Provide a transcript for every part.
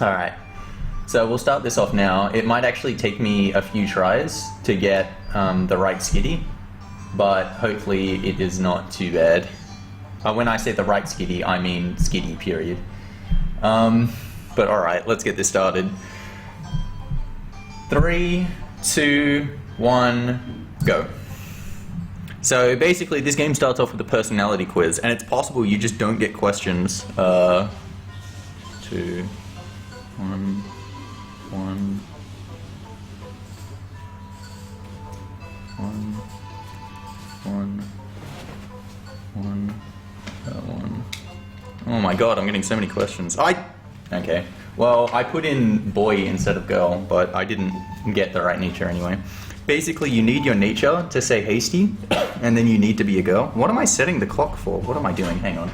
Alright, so we'll start this off now. It might actually take me a few tries to get the right skitty, but hopefully it is not too bad. When I say the right skitty, I mean skitty, period. But alright, let's get this started. 3, 2, 1, go. So basically this game starts off with a personality quiz, and it's possible you just don't get questions. 2, 1, 1, 1, 1, 1, 1. Oh my god, I'm getting so many questions. Okay. Well, I put in boy instead of girl, but I didn't get the right nature anyway. Basically, you need your nature to say hasty, and then you need to be a girl. What am I setting the clock for? What am I doing? Hang on.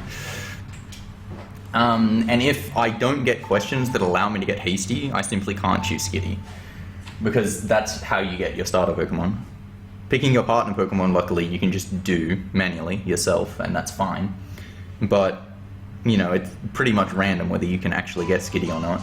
And if I don't get questions that allow me to get hasty, I simply can't choose skitty. Because that's how you get your starter Pokemon. Picking your partner Pokemon, luckily, you can just do manually yourself, and that's fine. But, you know, it's pretty much random whether you can actually get skitty or not.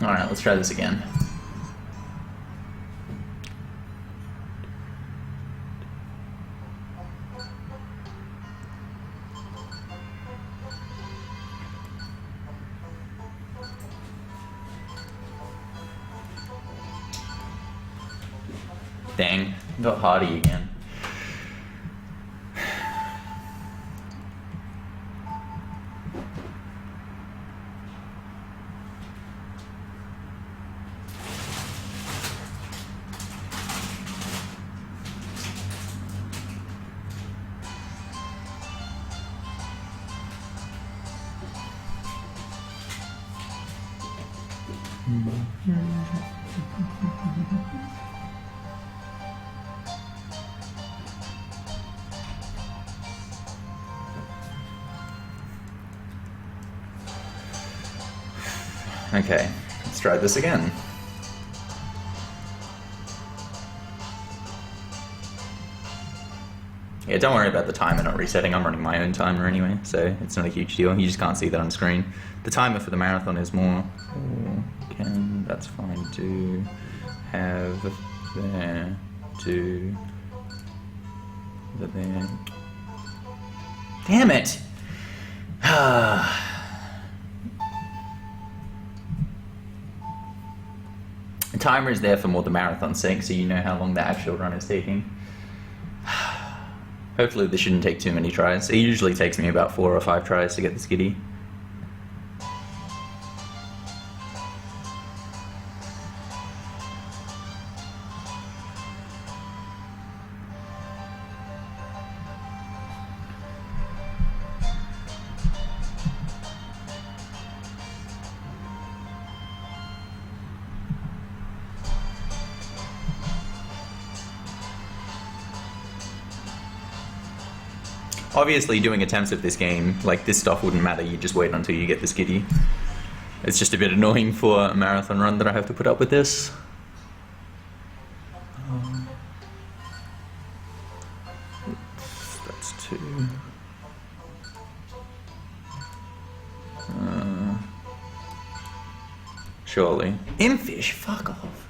Alright, let's try this again. Dang, got hardy again. Okay, let's try this again. Yeah, don't worry about the timer not resetting. I'm running my own timer anyway, so it's not a huge deal. You just can't see that on screen. The timer for the marathon is more... Can, that's fine. Do, have, there, do, there. Damn it! The timer is there for more the marathon's sake, so you know how long the actual run is taking. Hopefully this shouldn't take too many tries. It usually takes me about 4 or 5 tries to get the skitty. Obviously, doing attempts of this game, like this stuff wouldn't matter, you just wait until you get the skitty. It's just a bit annoying for a marathon run that I have to put up with this. That's 2. Surely. Imfish, fuck off.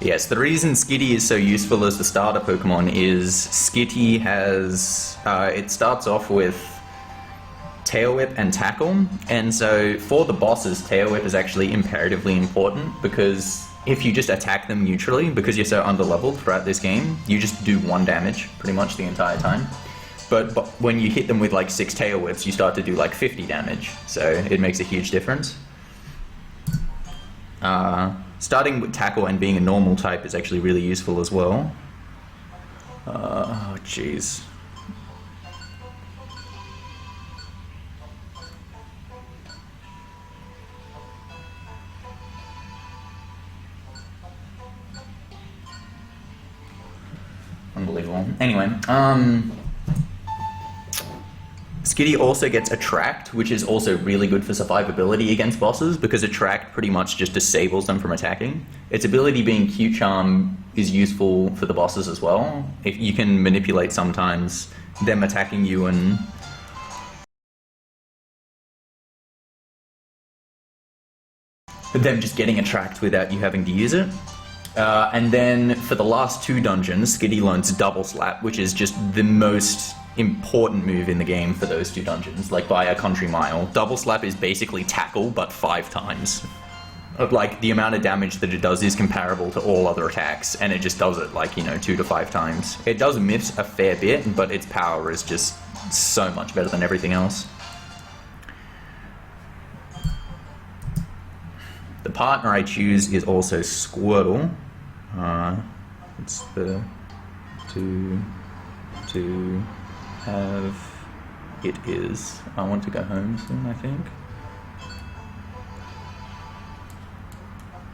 Yes, the reason Skitty is so useful as the starter Pokemon is Skitty has, it starts off with Tail Whip and Tackle, and so for the bosses, Tail Whip is actually imperatively important because if you just attack them neutrally, because you're so underleveled throughout this game, you just do 1 damage pretty much the entire time. but when you hit them with like 6 tail whips, you start to do like 50 damage, so it makes a huge difference. Starting with tackle and being a normal type is actually really useful as well. Oh jeez. Unbelievable. Anyway, Skitty also gets Attract, which is also really good for survivability against bosses, because Attract pretty much just disables them from attacking. Its ability being Q-Charm is useful for the bosses as well. If you can manipulate sometimes them attacking you and them just getting Attract without you having to use it. And then for the last 2 dungeons, Skitty learns Double Slap, which is just the most important move in the game for those 2 dungeons, like by a country mile. Double Slap is basically tackle, but 5 times. Like, the amount of damage that it does is comparable to all other attacks, and it just does it, like, you know, 2 to 5 times. It does miss a fair bit, but its power is just so much better than everything else. The partner I choose is also Squirtle. It's the to have. It is. I want to go home soon, I think.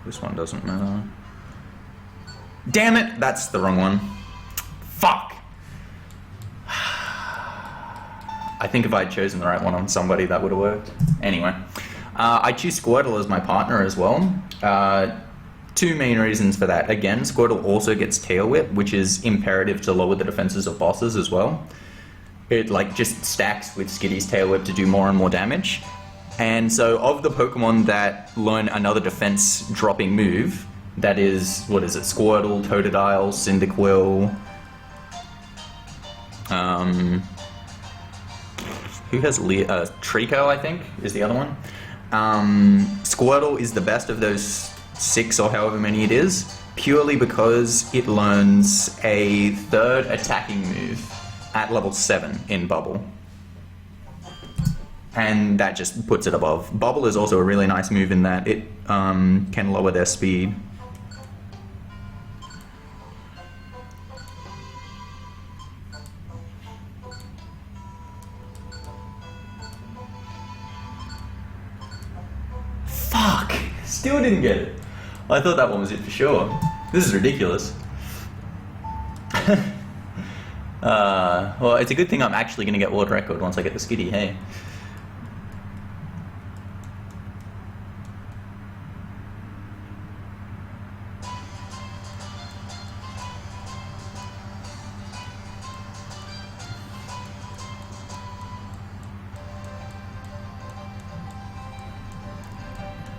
This one doesn't matter. Damn it! That's the wrong one. Fuck! I think if I'd chosen the right one on somebody, that would have worked. Anyway. I choose Squirtle as my partner as well. 2 main reasons for that. Again, Squirtle also gets Tail Whip, which is imperative to lower the defenses of bosses as well. It like just stacks with Skitty's Tail Whip to do more and more damage. And so of the Pokemon that learn another defense dropping move, that is, what is it, Squirtle, Totodile, Cyndaquil, who has Trico, I think, is the other one. Squirtle is the best of those 6 or however many it is, purely because it learns a 3rd attacking move at level 7 in Bubble. And that just puts it above. Bubble is also a really nice move in that it can lower their speed. Fuck! Still didn't get it. I thought that one was it for sure. This is ridiculous. Well, it's a good thing I'm actually going to get world record once I get the Skitty, hey.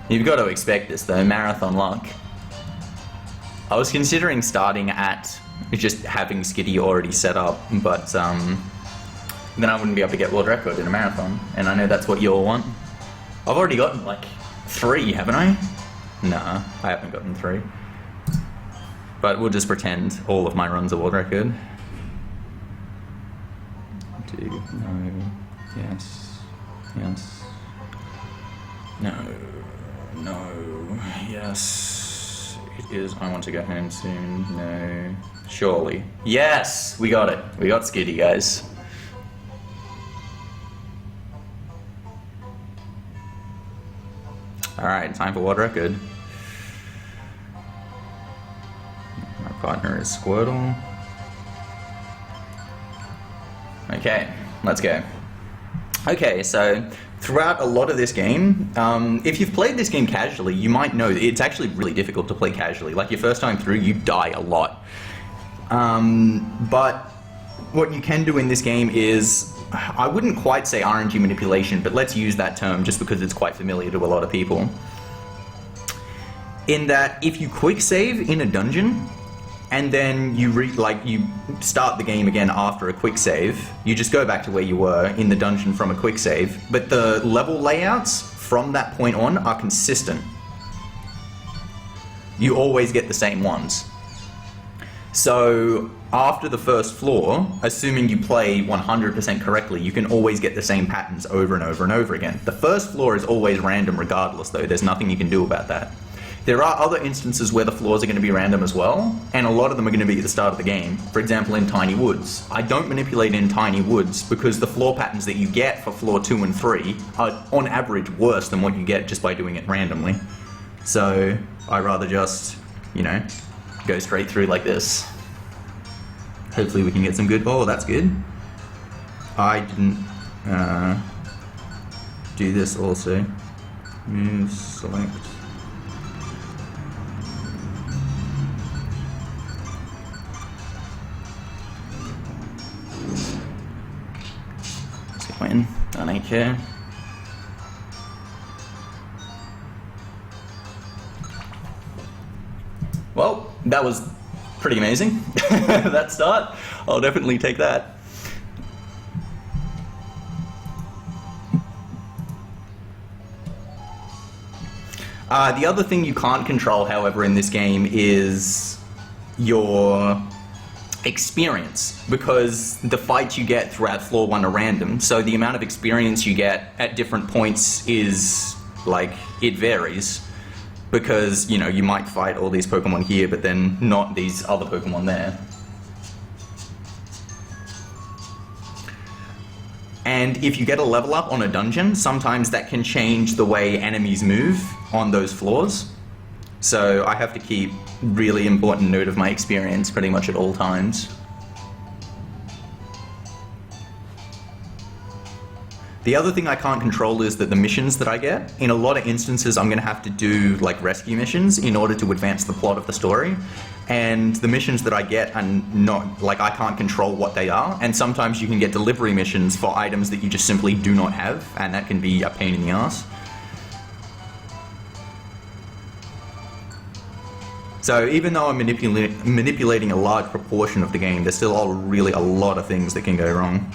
You've got to expect this though, marathon luck. I was considering starting at just having Skitty already set up, but then I wouldn't be able to get world record in a marathon, and I know that's what you all want. I've already gotten like 3, haven't I? Nah, I haven't gotten 3. But we'll just pretend all of my runs are world record. 2, no, yes, yes, no. No, yes, it is. I want to go home soon. No, surely. Yes, we got it. We got Skitty, guys. Alright, time for world record. My partner is Squirtle. Okay, let's go. Okay, so throughout a lot of this game, if you've played this game casually, you might know that it's actually really difficult to play casually. Like, your first time through, you die a lot. But what you can do in this game is, I wouldn't quite say RNG manipulation, but let's use that term just because it's quite familiar to a lot of people. In that, if you quick save in a dungeon, and then you start the game again after a quick save, you just go back to where you were in the dungeon from a quick save, but the level layouts from that point on are consistent. You always get the same ones. So after the first floor, assuming you play 100% correctly, you can always get the same patterns over and over and over again. The first floor is always random regardless though, there's nothing you can do about that. There are other instances where the floors are going to be random as well, and a lot of them are going to be at the start of the game. For example, in Tiny Woods. I don't manipulate in Tiny Woods because the floor patterns that you get for floor 2 and 3 are on average worse than what you get just by doing it randomly. So I rather just, you know, go straight through like this. Hopefully we can get some good... Oh, that's good. I didn't do this also. Move, select... Win. I don't care. Well, that was pretty amazing. That start. I'll definitely take that. The other thing you can't control, however, in this game is your experience, because the fights you get throughout floor 1 are random, so the amount of experience you get at different points is, like, it varies, because, you know, you might fight all these Pokemon here, but then not these other Pokemon there. And if you get a level up on a dungeon, sometimes that can change the way enemies move on those floors. So I have to keep really important note of my experience pretty much at all times. The other thing I can't control is that the missions that I get, in a lot of instances I'm going to have to do like rescue missions in order to advance the plot of the story. And the missions that I get are not, like, I can't control what they are, and sometimes you can get delivery missions for items that you just simply do not have, and that can be a pain in the ass. So even though I'm manipulating a large proportion of the game, there's still really a lot of things that can go wrong.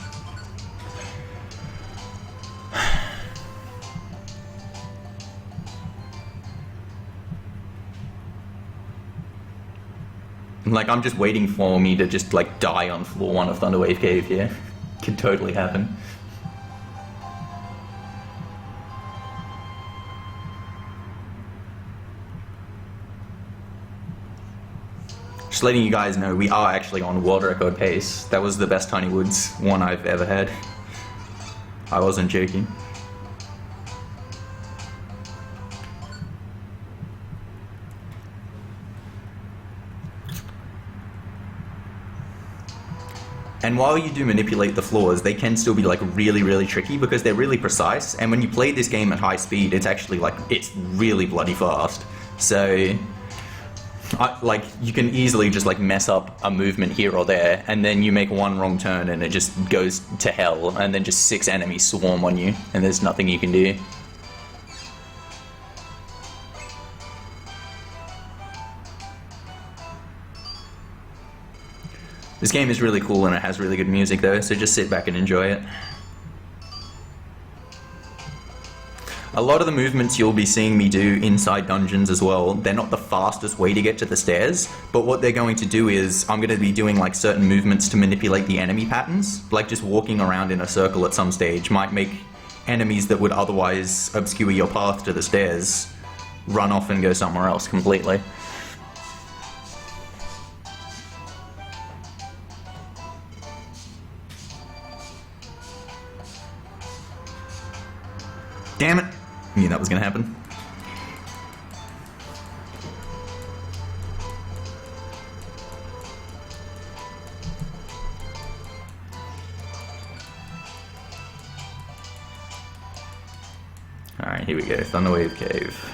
Like, I'm just waiting for me to just, like, die on floor 1 of Thunderwave Cave here. Could totally happen. Just letting you guys know, we are actually on world record pace. That was the best Tiny Woods one I've ever had. I wasn't joking. And while you do manipulate the floors, they can still be like really, really tricky because they're really precise. And when you play this game at high speed, it's actually like, it's really bloody fast. So, like, you can easily just like mess up a movement here or there, and then you make one wrong turn and it just goes to hell, and then just 6 enemies swarm on you, and there's nothing you can do. This game is really cool and it has really good music though, so just sit back and enjoy it. A lot of the movements you'll be seeing me do inside dungeons as well, they're not the fastest way to get to the stairs, but what they're going to do is, I'm going to be doing like certain movements to manipulate the enemy patterns, like just walking around in a circle at some stage might make enemies that would otherwise obscure your path to the stairs run off and go somewhere else completely. Damn it! I knew that was gonna happen. Alright, here we go. Thunderwave Cave.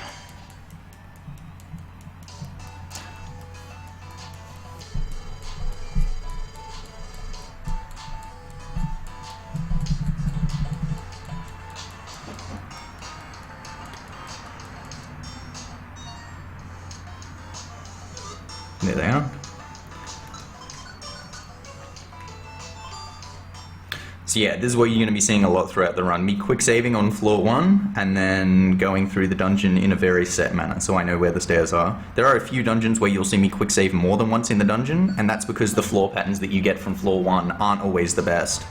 There they are. So yeah, this is what you're going to be seeing a lot throughout the run. Me quick saving on floor 1, and then going through the dungeon in a very set manner, so I know where the stairs are. There are a few dungeons where you'll see me quick save more than once in the dungeon, and that's because the floor patterns that you get from floor 1 aren't always the best.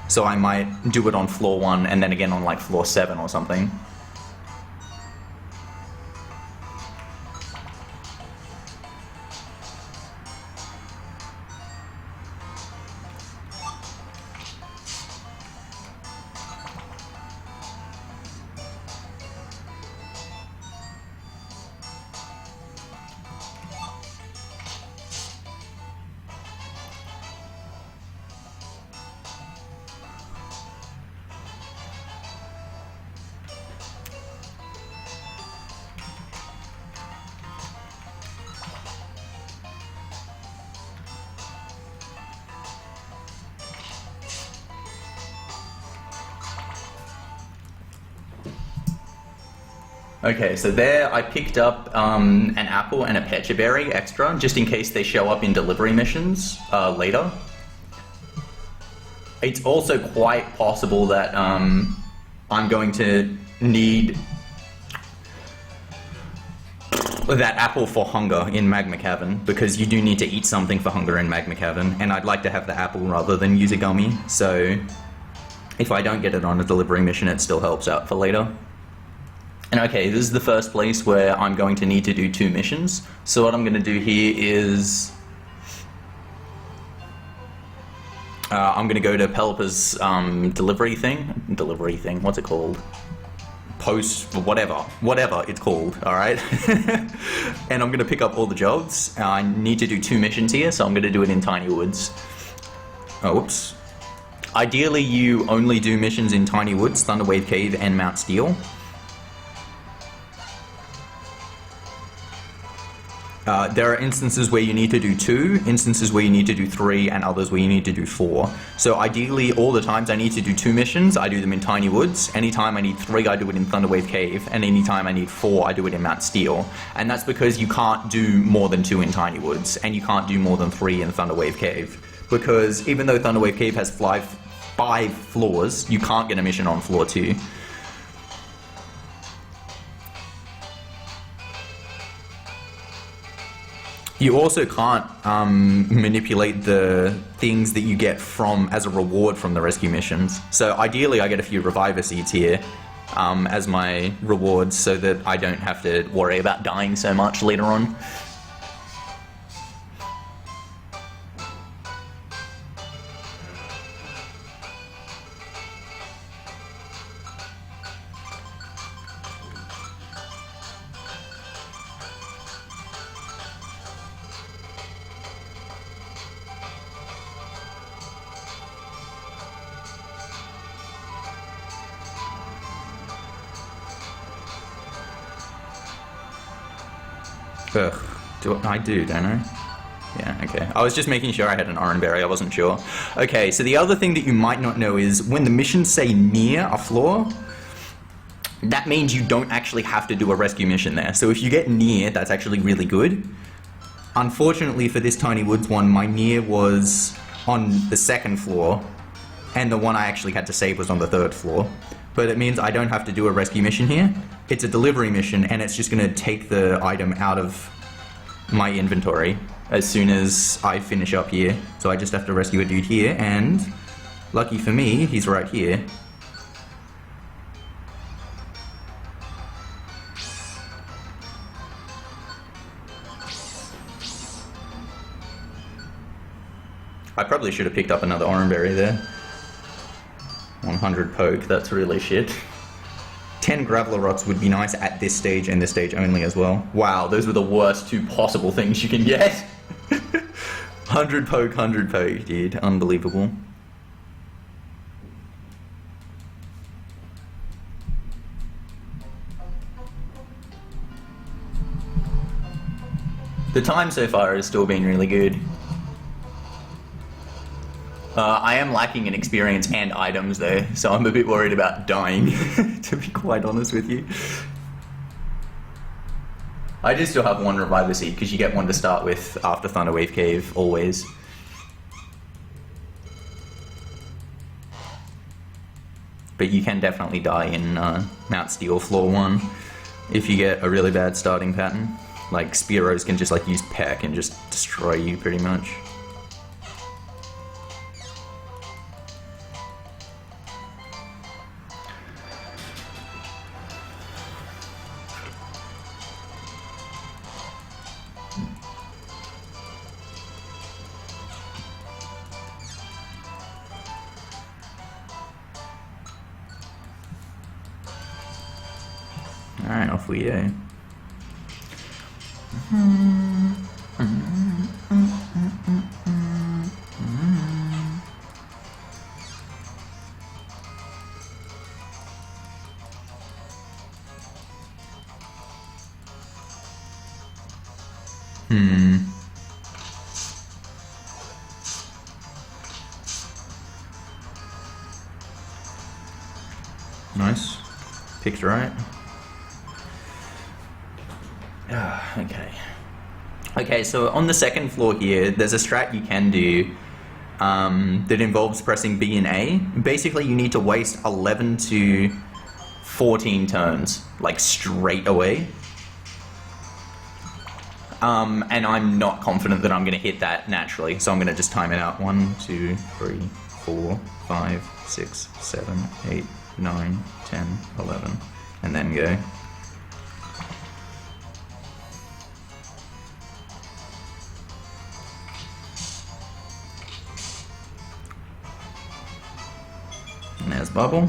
So I might do it on floor 1, and then again on like floor 7 or something. Okay, so there I picked up an apple and a pecha berry extra, just in case they show up in delivery missions later. It's also quite possible that I'm going to need that apple for hunger in Magma Cavern, because you do need to eat something for hunger in Magma Cavern, and I'd like to have the apple rather than use a gummy, so if I don't get it on a delivery mission, it still helps out for later. And okay, this is the first place where I'm going to need to do 2 missions. So what I'm going to do here is I'm going to go to Pelipper's delivery thing, what's it called? Post, whatever it's called, alright? And I'm going to pick up all the jobs. I need to do 2 missions here, so I'm going to do it in Tiny Woods. Oh, whoops. Ideally, you only do missions in Tiny Woods, Thunderwave Cave, and Mount Steel. There are instances where you need to do 2, instances where you need to do 3, and others where you need to do 4. So ideally, all the times I need to do 2 missions, I do them in Tiny Woods. Anytime I need 3, I do it in Thunderwave Cave. And anytime I need 4, I do it in Mount Steel. And that's because you can't do more than 2 in Tiny Woods, and you can't do more than 3 in Thunderwave Cave. Because even though Thunderwave Cave has 5 floors, you can't get a mission on floor 2. You also can't manipulate the things that you get as a reward from the rescue missions. So ideally I get a few reviver seeds here as my rewards, so that I don't have to worry about dying so much later on. Ugh, I do, don't I? Yeah, okay. I was just making sure I had an orange berry, I wasn't sure. Okay, so the other thing that you might not know is when the missions say near a floor, that means you don't actually have to do a rescue mission there. So if you get near, that's actually really good. Unfortunately for this Tiny Woods one, my near was on the 2nd floor, and the one I actually had to save was on the 3rd floor. But it means I don't have to do a rescue mission here. It's a delivery mission, and it's just going to take the item out of my inventory as soon as I finish up here. So I just have to rescue a dude here, and lucky for me, he's right here. I probably should have picked up another orange berry there. 100 poke, that's really shit. 10 graveler rocks would be nice at this stage and this stage only as well. Wow, those were the worst 2 possible things you can get. 100 poke, dude. Unbelievable. The time so far has still been really good. I am lacking in experience and items though, so I'm a bit worried about dying, to be quite honest with you. I do still have 1 reviver seed, because you get 1 to start with after Thunderwave Cave, always. but you can definitely die in Mount Steel Floor 1 if you get a really bad starting pattern. Like, Spearows can just like use Peck and just destroy you pretty much. Alright, off we go. Nice. Picked right. Okay, so on the second floor here, there's a strat you can do that involves pressing B and A. Basically, you need to waste 11 to 14 turns, like straight away. And I'm not confident that I'm going to hit that naturally, so I'm going to just time it out. 1, 2, 3, 4, 5, 6, 7, 8, 9, 10, 11, and then go. And there's Bubble.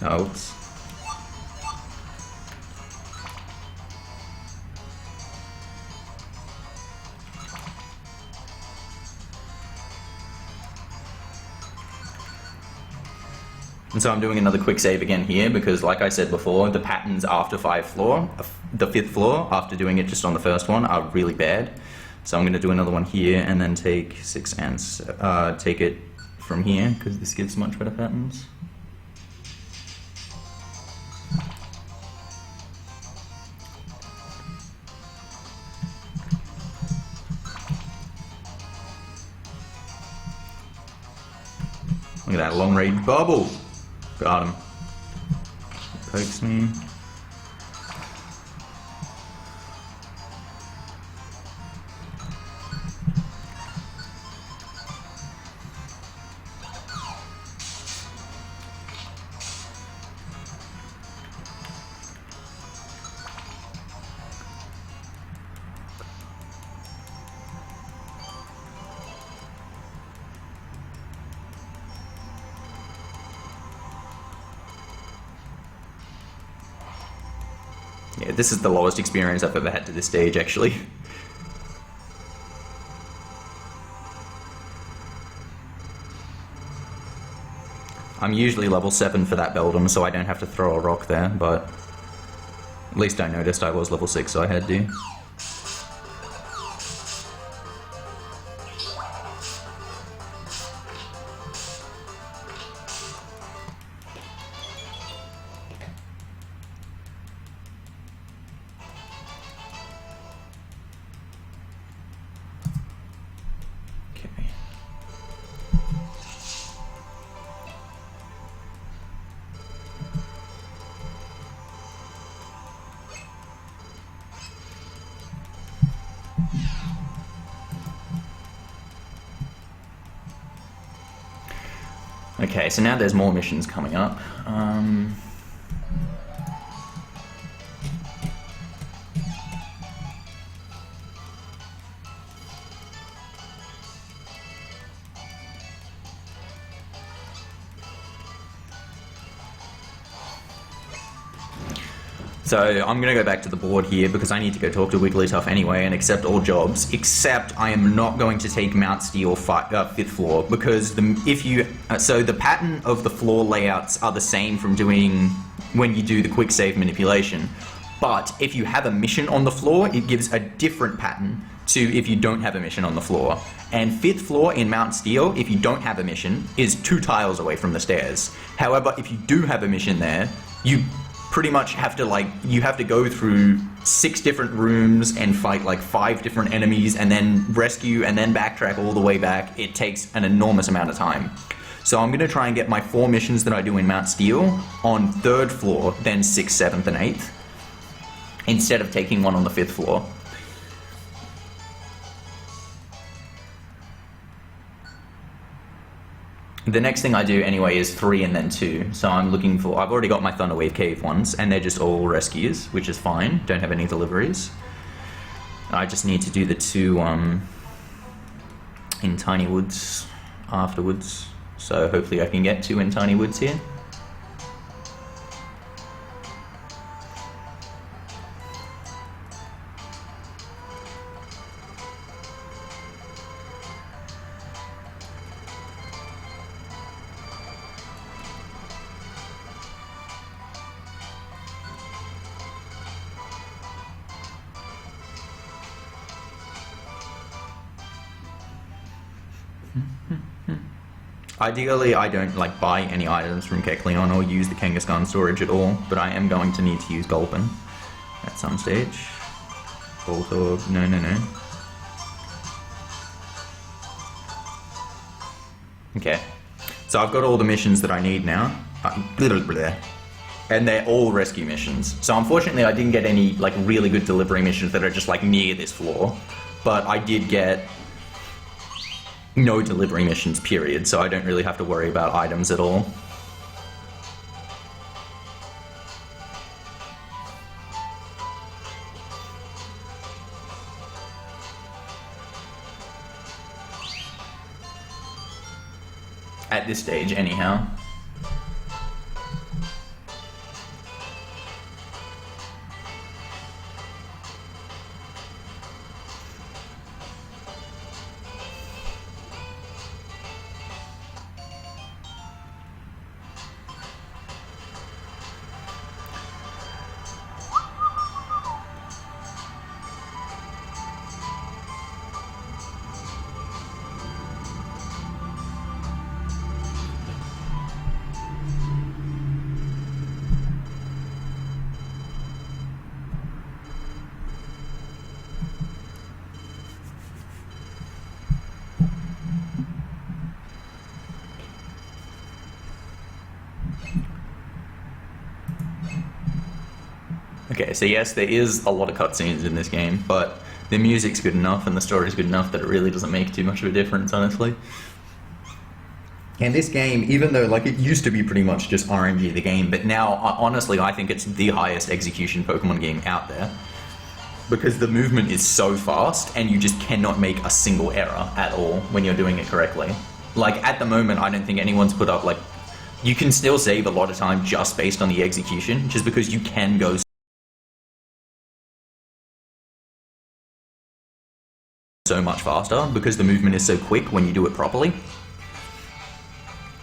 Oh, oops. And so I'm doing another quick save again here because, like I said before, the patterns after the 5th floor, after doing it just on the first one, are really bad. So I'm going to do another one here and then take 6 and take it from here because this gives much better patterns. Look at that long range bubble. Got him. Pokes me. Yeah, this is the lowest experience I've ever had to this stage, actually. I'm usually level 7 for that Beldum, so I don't have to throw a rock there, but at least I noticed I was level 6, so I had to. Okay, so now there's more missions coming up. So I'm going to go back to the board here because I need to go talk to Wigglytuff anyway and accept all jobs, except I am not going to take Mount Steel 5th floor because so the pattern of the floor layouts are the same from doing when you do the quick save manipulation, but if you have a mission on the floor, it gives a different pattern to if you don't have a mission on the floor. And 5th floor in Mount Steel, if you don't have a mission, is 2 tiles away from the stairs. However, if you do have a mission there, you pretty much have to you have to go through 6 different rooms and fight like 5 different enemies and then rescue and then backtrack all the way back. It takes an enormous amount of time. So I'm going to try and get my 4 missions that I do in Mount Steel on 3rd floor, then 6th, 7th, and 8th, instead of taking one on the 5th floor. The next thing I do anyway is 3 and then 2, so I'm looking for... I've already got my Thunderwave Cave ones, and they're just all rescues, which is fine, don't have any deliveries. I just need to do the 2 in Tiny Woods afterwards, so hopefully I can get 2 in Tiny Woods here. Ideally, I don't like buy any items from Kecleon or use the Kangaskhan storage at all, but I am going to need to use Gulpin at some stage. Voltorb, no. Okay, so I've got all the missions that I need now, and they're all rescue missions. So unfortunately, I didn't get any like really good delivery missions that are just like near this floor, but I did get no delivery missions, period, so I don't really have to worry about items at all. At this stage, anyhow. Okay, so yes, there is a lot of cutscenes in this game, but the music's good enough and the story's good enough that it really doesn't make too much of a difference, honestly. And this game, even though like it used to be pretty much just RNG the game, but now, honestly, I think it's the highest execution Pokemon game out there. Because the movement is so fast, and you just cannot make a single error at all when you're doing it correctly. Like, at the moment, I don't think anyone's put up, like... You can still save a lot of time just based on the execution, just because you can go so much faster, because the movement is so quick when you do it properly.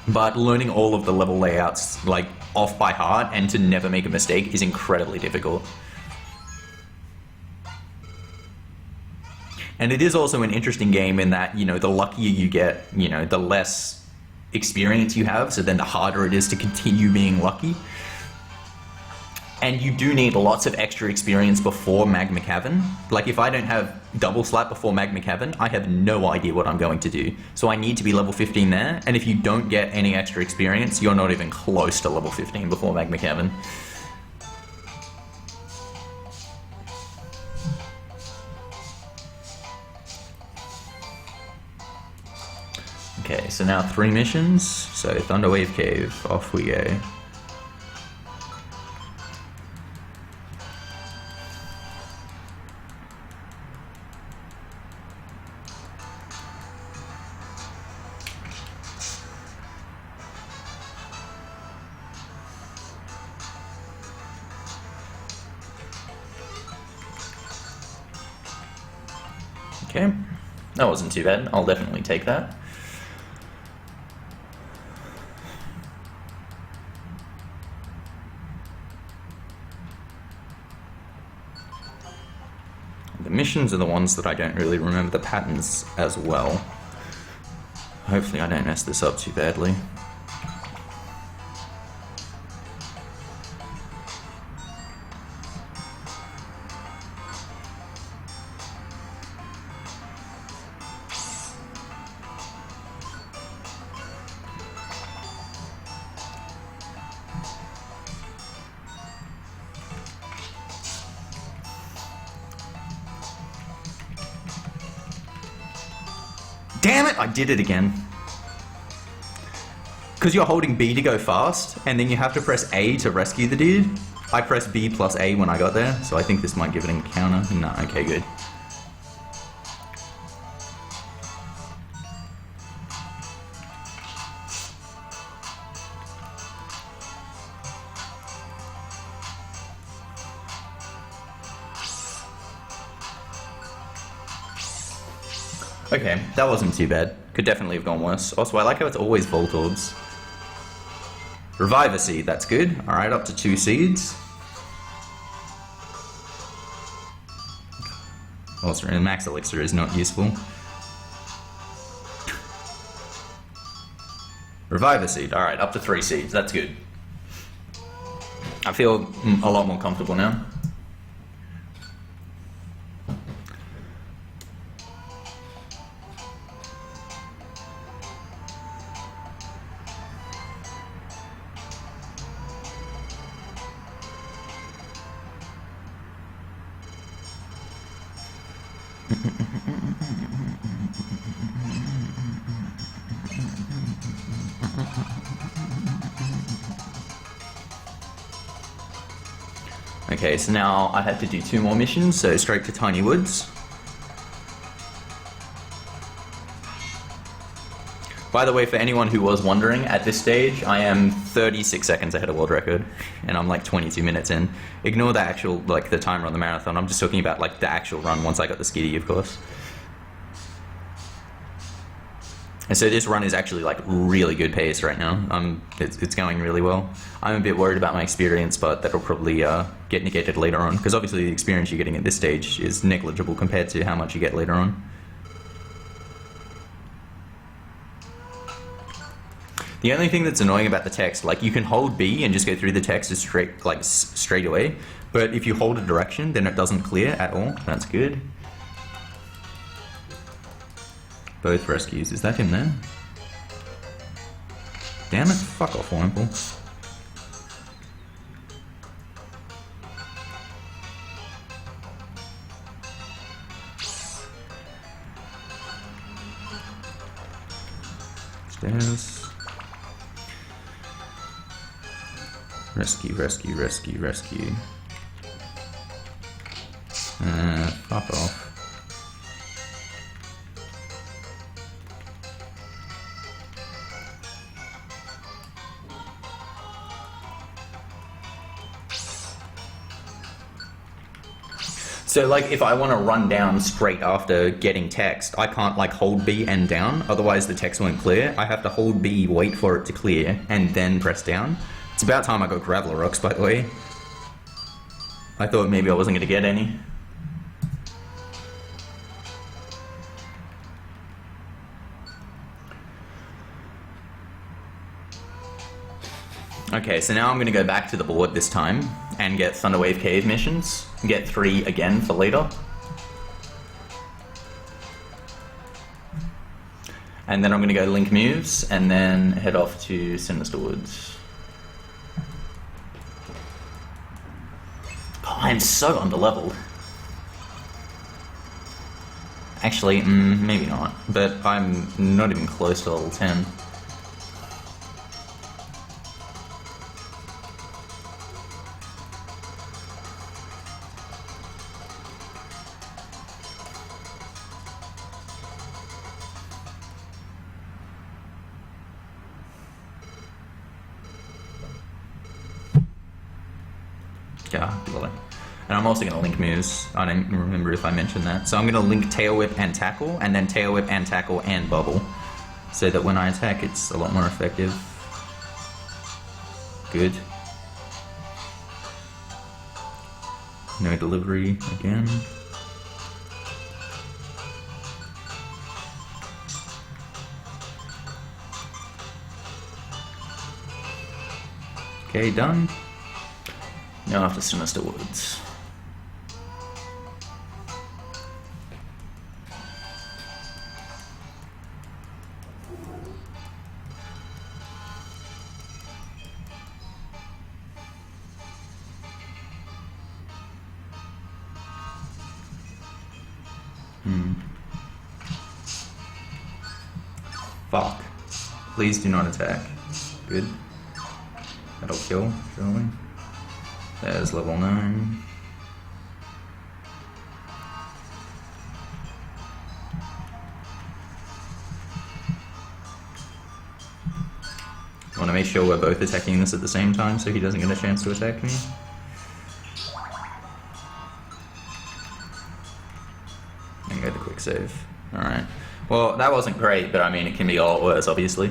But learning all of the level layouts, like, off by heart, and to never make a mistake is incredibly difficult. And it is also an interesting game in that, you know, the luckier you get, you know, the less experience you have, so then the harder it is to continue being lucky. And you do need lots of extra experience before Magma Cavern. Like, if I don't have Double Slap before Magma Cavern, I have no idea what I'm going to do. So I need to be level 15 there, and if you don't get any extra experience, you're not even close to level 15 before Magma Cavern. Okay, so now 3 missions. So Thunderwave Cave, off we go. Okay, that wasn't too bad. I'll definitely take that. The missions are the ones that I don't really remember the patterns as well. Hopefully I don't mess this up too badly. Damn it! I did it again. Because you're holding B to go fast, and then you have to press A to rescue the dude. I pressed B plus A when I got there, so I think this might give it a counter. No, okay, good. Okay, that wasn't too bad. Could definitely have gone worse. Also, I like how it's always Voltorbs. Revive a seed, that's good. Alright, up to 2 seeds. Also, max elixir is not useful. Revive a seed, alright, up to 3 seeds, that's good. I feel a lot more comfortable now. Okay, so now I have to do 2 more missions, so straight to Tiny Woods. By the way, for anyone who was wondering, at this stage, I am 36 seconds ahead of world record, and I'm like 22 minutes in. Ignore the actual, like, the timer on the marathon, I'm just talking about, like, the actual run once I got the skiddy, of course. And so this run is actually, like, really good pace right now. It's going really well. I'm a bit worried about my experience, but that'll probably get negated later on, because obviously the experience you're getting at this stage is negligible compared to how much you get later on. The only thing that's annoying about the text, like, you can hold B and just go through the text straight away, but if you hold a direction, then it doesn't clear at all. That's good. Both rescues. Is that him there? Damn it, fuck off, Wimple. Stairs. Rescue, rescue, rescue, rescue. Fuck off. So, like, if I want to run down straight after getting text, I can't, like, hold B and down, otherwise the text won't clear. I have to hold B, wait for it to clear, and then press down. It's about time I got Graveler Rocks, by the way. I thought maybe I wasn't going to get any. Okay, so now I'm going to go back to the board this time and get Thunderwave Cave missions. Get 3 again for later. And then I'm going to go Link Moves and then head off to Sinister Woods. Oh, I'm so underleveled. Actually, maybe not, but I'm not even close to level 10. Yeah, below. And I'm also going to link moves. I don't remember if I mentioned that. So I'm going to link Tail Whip and Tackle, and then Tail Whip and Tackle and Bubble, so that when I attack it's a lot more effective. Good. No delivery again. Okay, done. Now after Sinister Woods. Fuck. Please do not attack. Good. That'll kill, surely. There's level 9. I want to make sure we're both attacking this at the same time so he doesn't get a chance to attack me. And go the quick save. Alright. Well, that wasn't great, but I mean, it can be a lot worse, obviously.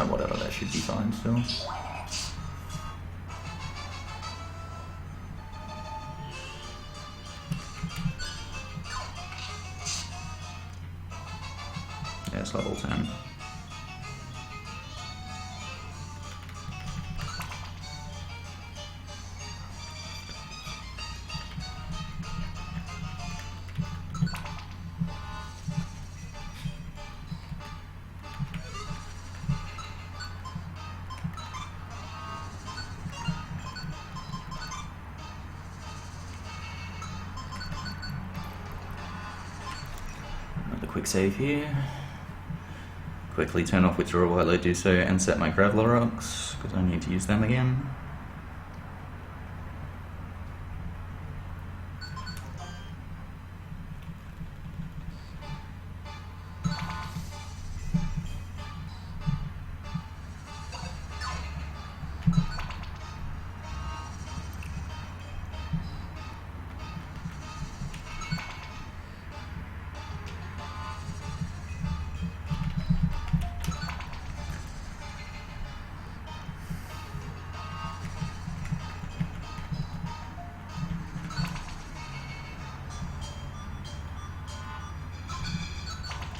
Whatever, that should be fine still. Yeah, it's level 10. Quick save here. Quickly turn off withdrawal while I do so and set my Graveler rocks, because I need to use them again.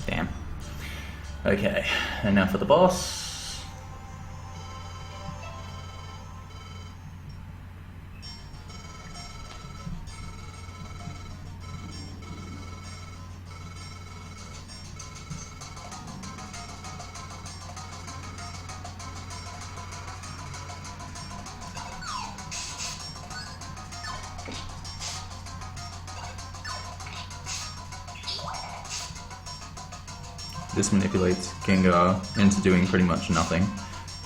Damn. Okay, and now for the boss. This manipulates Gengar into doing pretty much nothing.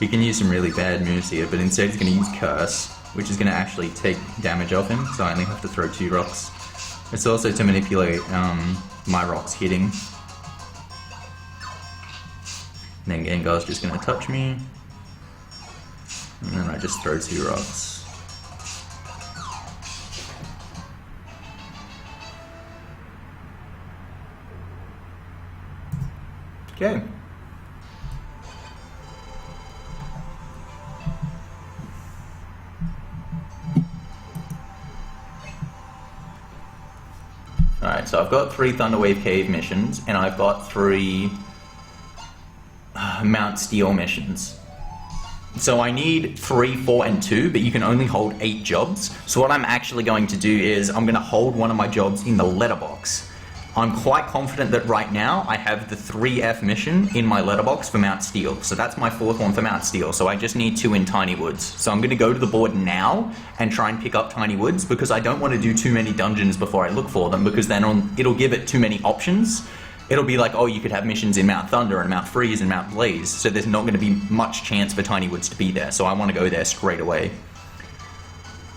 He can use some really bad moves here, but instead he's going to use Curse, which is going to actually take damage off him, so I only have to throw 2 rocks. It's also to manipulate my rocks hitting. And then Gengar's just going to touch me, and then I just throw 2 rocks. Okay. Alright, so I've got 3 Thunderwave Cave missions, and I've got 3 Mount Steel missions. So I need 3, 4, and 2, but you can only hold 8 jobs. So what I'm actually going to do is I'm going to hold one of my jobs in the letterbox. I'm quite confident that right now I have the 3F mission in my letterbox for Mount Steel. So that's my 4th one for Mount Steel. So I just need 2 in Tiny Woods. So I'm going to go to the board now and try and pick up Tiny Woods, because I don't want to do too many dungeons before I look for them, because then it'll give it too many options. It'll be like, oh, you could have missions in Mount Thunder and Mount Freeze and Mount Blaze. So there's not going to be much chance for Tiny Woods to be there. So I want to go there straight away.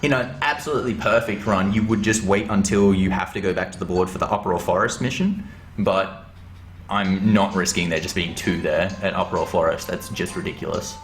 In an absolutely perfect run, you would just wait until you have to go back to the board for the Uproar Forest mission, but I'm not risking there just being 2 there at Uproar Forest. That's just ridiculous.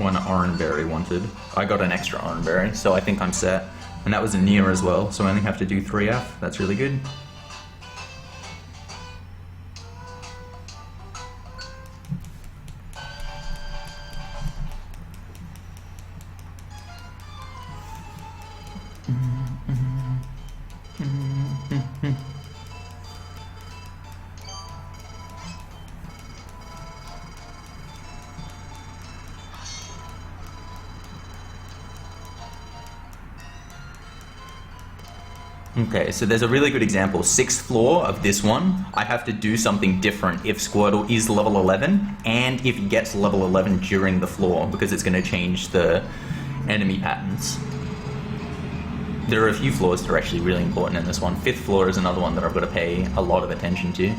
one orange berry wanted. I got an extra orange berry, so I think I'm set. And that was a near as well, so I only have to do 3F. That's really good. Okay, so there's a really good example. 6th floor of this one, I have to do something different if Squirtle is level 11 and if he gets level 11 during the floor, because it's going to change the enemy patterns. There are a few floors that are actually really important in this one. 5th floor is another one that I've got to pay a lot of attention to.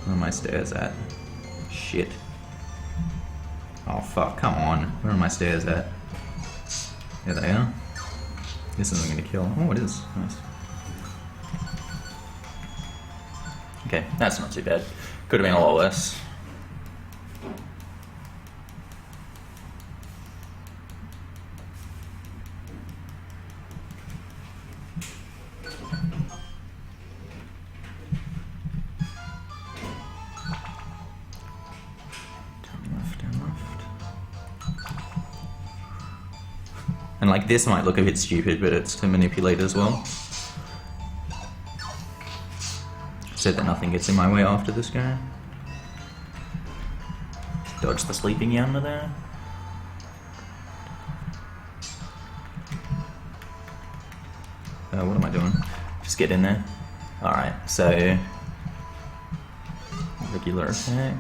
Where are my stairs at? Shit. Oh fuck, come on. Where are my stairs at? There they are. This isn't gonna kill. Oh, it is. Nice. Okay, that's not too bad. Could have been a lot worse. And like this might look a bit stupid, but it's to manipulate as well. So that nothing gets in my way after this guy. Dodge the sleeping yonder there. What am I doing? Just get in there. Alright, so regular attack.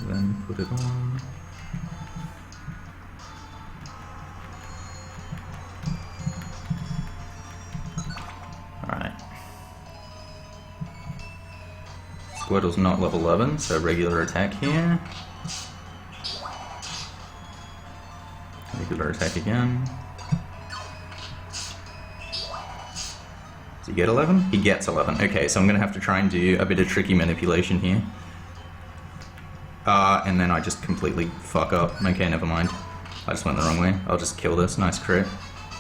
Then put it on. Alright. Squirtle's not level 11, so regular attack here. Regular attack again. Does he get 11? He gets 11. Okay, so I'm going to have to try and do a bit of tricky manipulation here. And then I just completely fuck up. Okay, never mind. I just went the wrong way. I'll just kill this. Nice crit.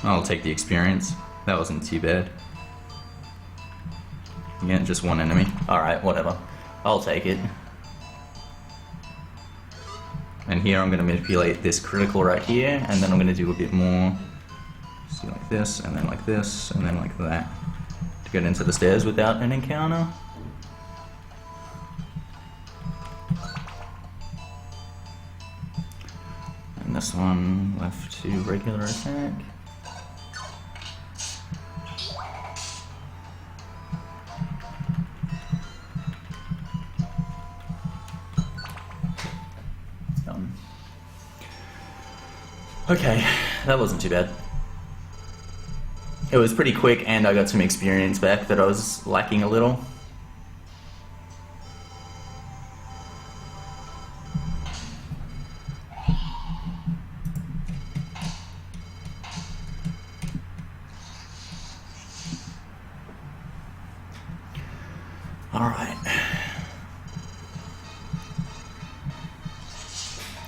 I'll take the experience. That wasn't too bad. Again, just one enemy. Alright, whatever. I'll take it. And here I'm going to manipulate this critical right here, and then I'm going to do a bit more. See, like this, and then like this, and then like that. To get into the stairs without an encounter. And this one left to regular attack. Okay, that wasn't too bad. It was pretty quick, and I got some experience back that I was lacking a little. Alright.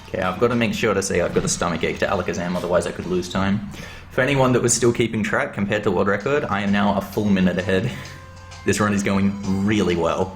Okay, I've got to make sure to say I've got a stomach ache to Alakazam, otherwise I could lose time. For anyone that was still keeping track compared to world record, I am now a full minute ahead. This run is going really well.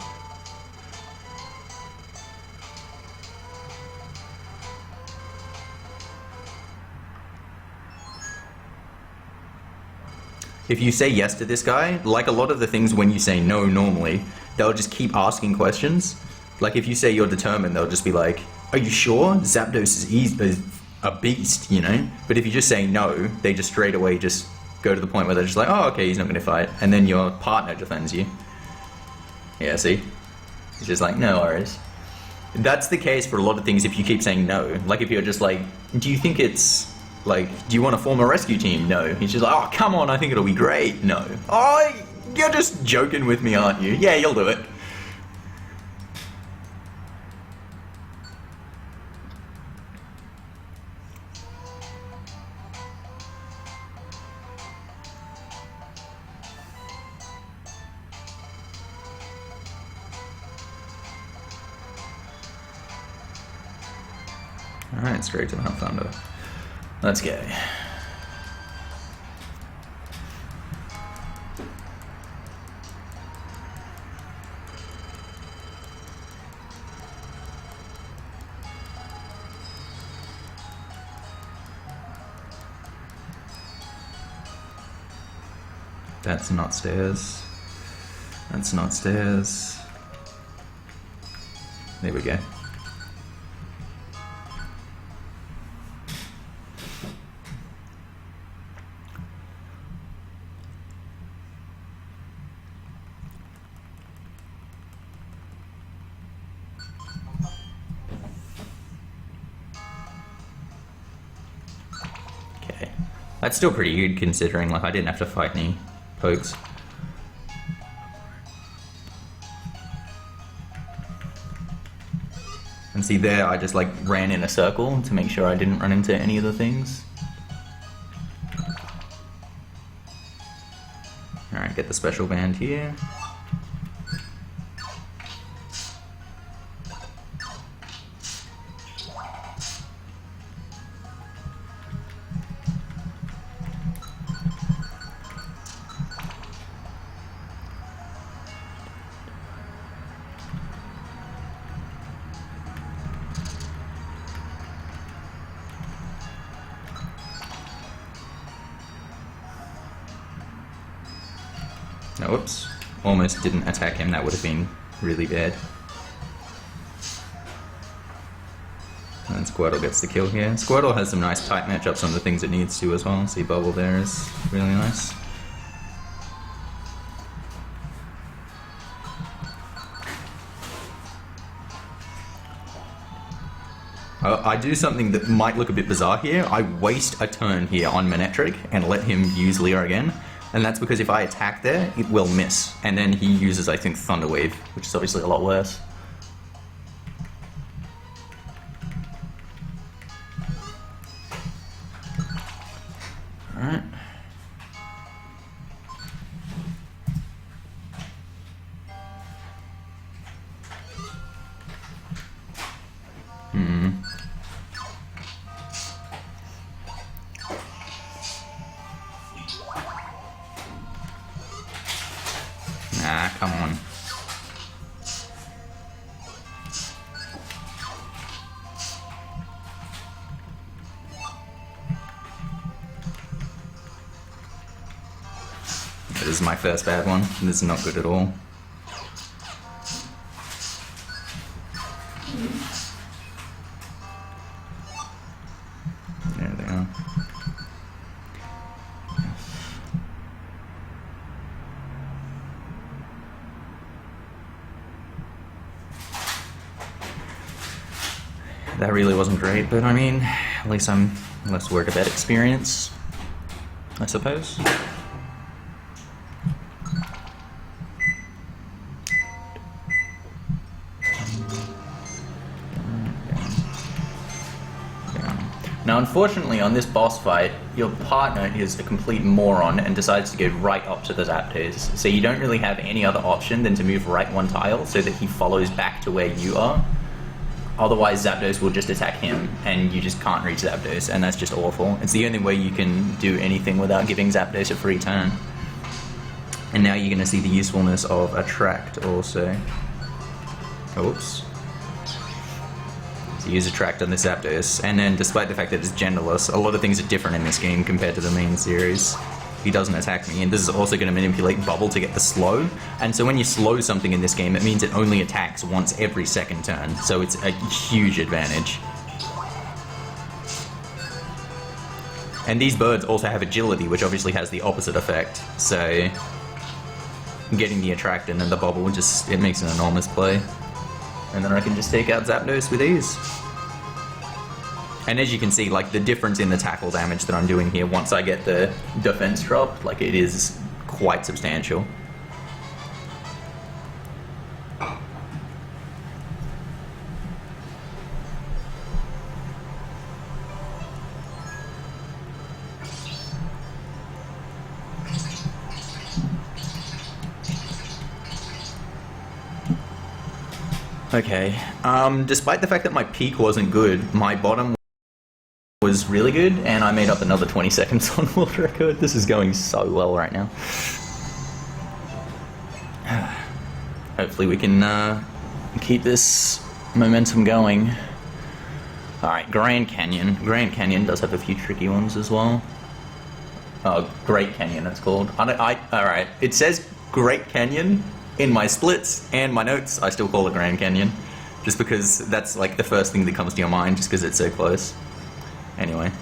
If you say yes to this guy, like a lot of the things when you say no normally, they'll just keep asking questions. Like if you say you're determined, they'll just be like, are you sure? Zapdos is a beast, you know? But if you just say no, they just straight away just go to the point where they're just like, oh, okay, he's not going to fight. And then your partner defends you. Yeah, see? It's just like, no worries. That's the case for a lot of things if you keep saying no. Like if you're just like, do you think it's, like, do you want to form a rescue team? No. He's just like, oh, come on, I think it'll be great. No. Oh, you're just joking with me, aren't you? Yeah, you'll do it. Alright, straight to Mount Thunder. Let's go. That's not stairs. That's not stairs. There we go. Okay. That's still pretty good considering like I didn't have to fight any pokes. And see there, I just like ran in a circle to make sure I didn't run into any of the things. Alright, get the special band here. No, whoops. Almost didn't attack him, that would have been really bad. And Squirtle gets the kill here. Squirtle has some nice tight matchups on the things it needs to as well. See, Bubble there is really nice. I do something that might look a bit bizarre here. I waste a turn here on Manectric and let him use Leo again. And that's because if I attack there, it will miss. And then he uses, I think, Thunder Wave, which is obviously a lot worse. Alright. Nah, come on. This is my first bad one. This is not good at all. There they are. That really wasn't great, but I mean, at least I'm less worried about experience, I suppose. Now, unfortunately, on this boss fight, your partner is a complete moron and decides to go right up to the Zapdos. So you don't really have any other option than to move right one tile so that he follows back to where you are. Otherwise, Zapdos will just attack him, and you just can't reach Zapdos, and that's just awful. It's the only way you can do anything without giving Zapdos a free turn. And now you're going to see the usefulness of Attract also. Oops. So use Attract on the Zapdos, and then despite the fact that it's genderless, a lot of things are different in this game compared to the main series. He doesn't attack me, and this is also going to manipulate Bubble to get the slow, and so when you slow something in this game, it means it only attacks once every second turn, so it's a huge advantage. And these birds also have agility, which obviously has the opposite effect, so getting the Attract and then the Bubble, just, it makes an enormous play. And then I can just take out Zapdos with ease. And as you can see, like, the difference in the tackle damage that I'm doing here once I get the defense drop, like, it is quite substantial. Okay, despite the fact that my peak wasn't good, my bottom was really good, and I made up another 20 seconds on world record. This is going so well right now. Hopefully we can keep this momentum going. Alright, Grand Canyon. Grand Canyon does have a few tricky ones as well. Oh, Great Canyon it's called. Alright, it says Great Canyon in my splits and my notes. I still call it Grand Canyon. Just because that's like the first thing that comes to your mind, just because it's so close. Anyway.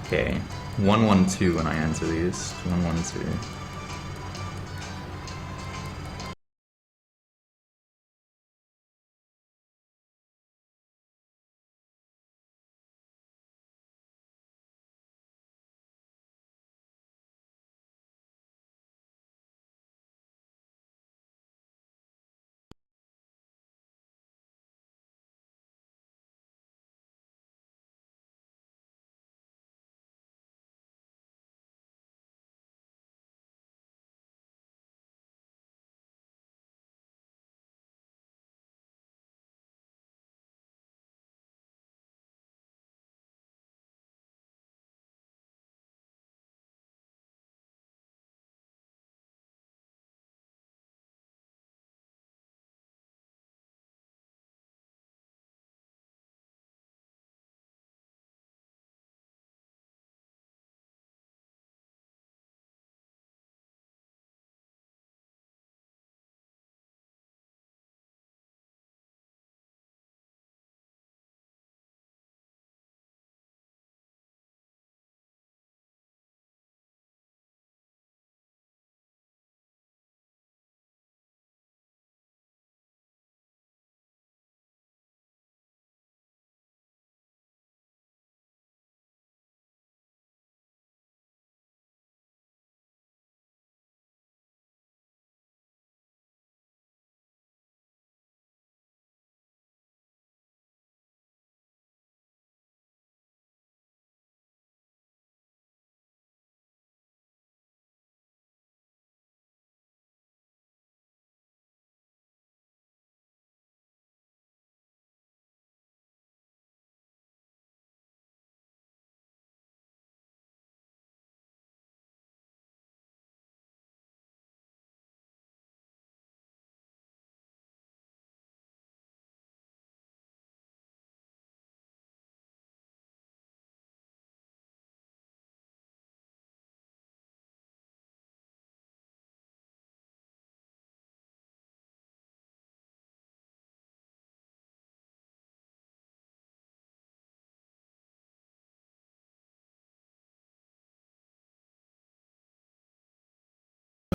Okay, 112 when I answer these. 112.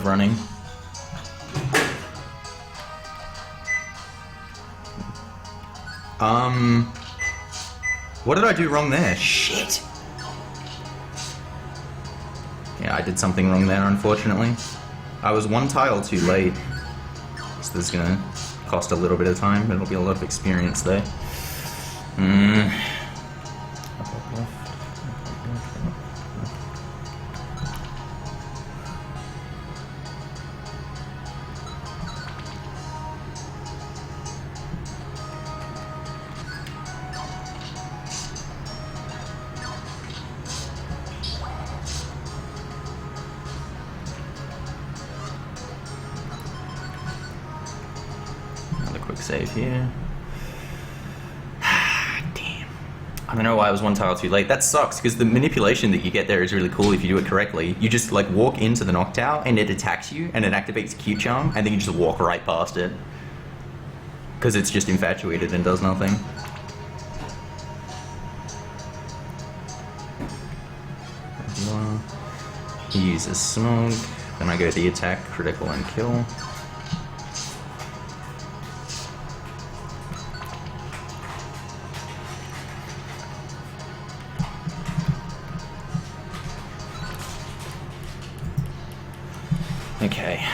Running. What did I do wrong there? Shit! Yeah, I did something wrong there, unfortunately. I was one tile too late. So this is gonna cost a little bit of time, but it'll be a lot of experience there. Save here. Damn. I don't know why I was one tile too late. That sucks, because the manipulation that you get there is really cool if you do it correctly. You just like walk into the knocktower and it attacks you and it activates Q Charm and then you just walk right past it. Because it's just infatuated and does nothing. uses smoke. Then I go the attack, critical, and kill. Okay.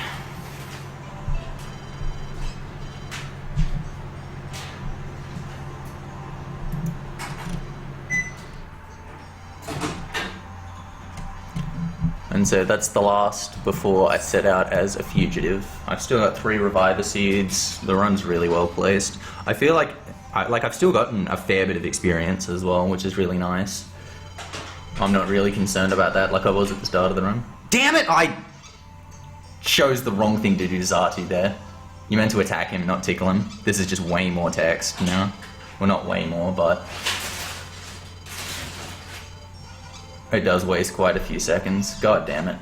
And so that's the last before I set out as a fugitive. I've still got 3 Reviver Seeds. The run's really well placed. I feel like I've still gotten a fair bit of experience as well, which is really nice. I'm not really concerned about that like I was at the start of the run. Damn it! I chose the wrong thing to do to Zatu there. You meant to attack him, not tickle him. This is just way more text, you know? Well, not way more, but it does waste quite a few seconds. God damn it.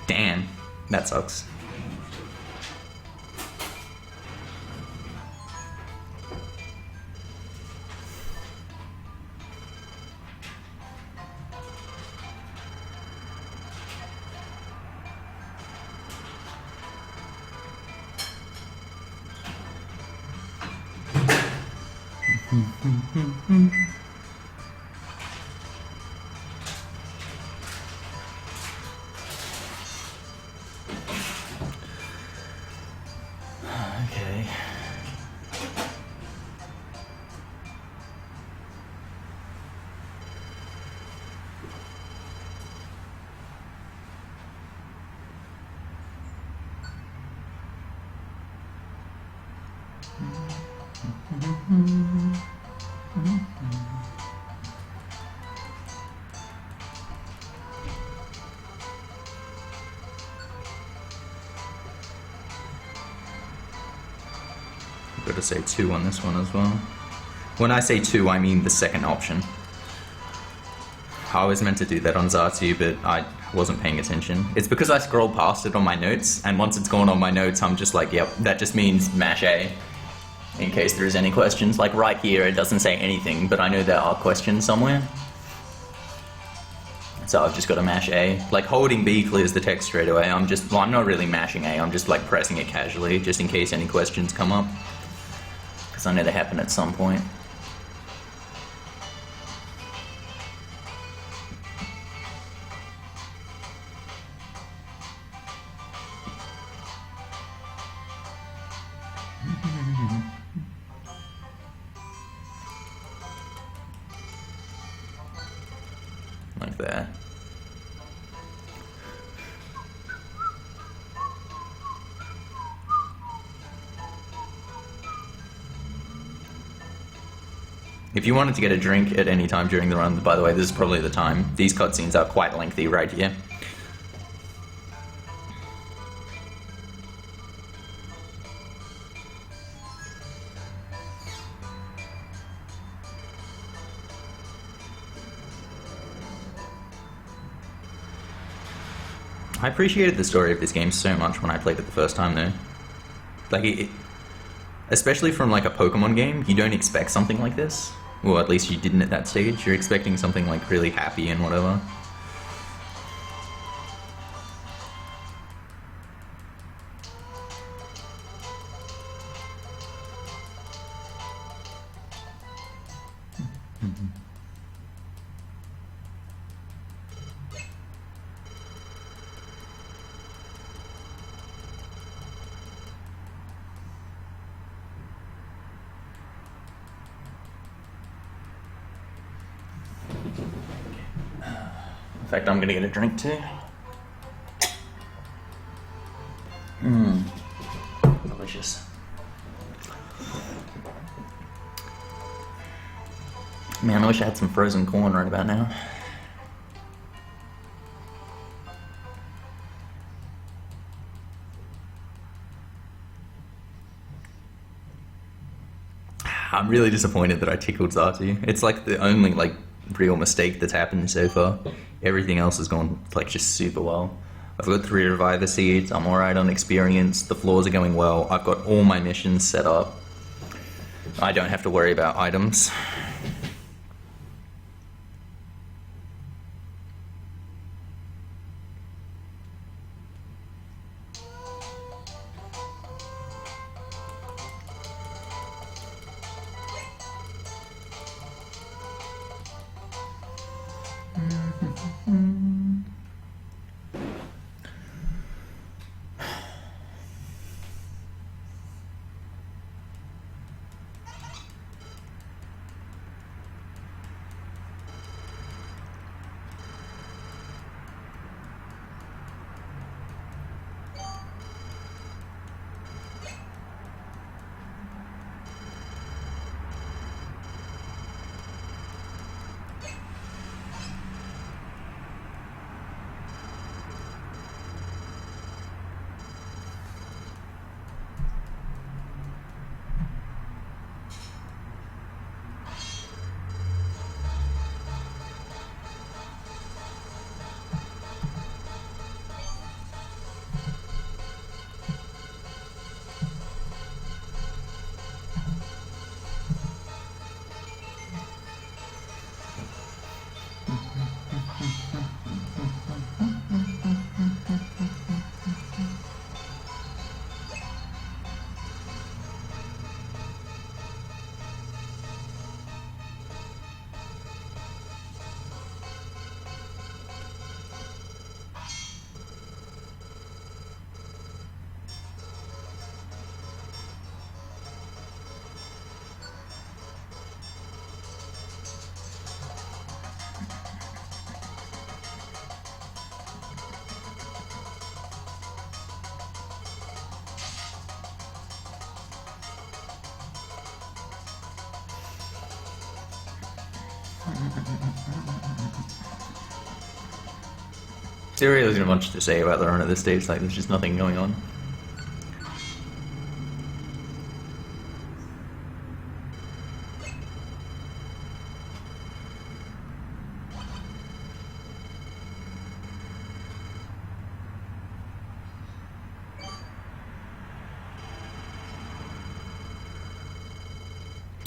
Damn, that sucks. Okay. I've got to say 2 on this one as well. When I say 2, I mean the second option. I was meant to do that on Zatu, but I wasn't paying attention. It's because I scrolled past it on my notes, and once it's gone on my notes, I'm just like, yep, that just means mash A. In case there's any questions. Like right here, it doesn't say anything, but I know there are questions somewhere. So I've just got to mash A. Like holding B clears the text straight away. I'm not really mashing A, I'm just like pressing it casually, just in case any questions come up. Because I know they happen at some point. Like that. If you wanted to get a drink at any time during the run, by the way, this is probably the time. These cutscenes are quite lengthy right here. I appreciated the story of this game so much when I played it the first time though. Like, especially from like a Pokemon game, you don't expect something like this. Well, at least you didn't at that stage. You're expecting something like really happy and whatever. In fact, I'm gonna get a drink too. Delicious. Man, I wish I had some frozen corn right about now. I'm really disappointed that I tickled Zatu. It's like the only real mistake that's happened so far. Everything else has gone like just super well. I've got 3 Reviver Seeds, I'm alright on experience, the floors are going well, I've got all my missions set up. I don't have to worry about items. There really isn't much to say about the run at this stage, like there's just nothing going on.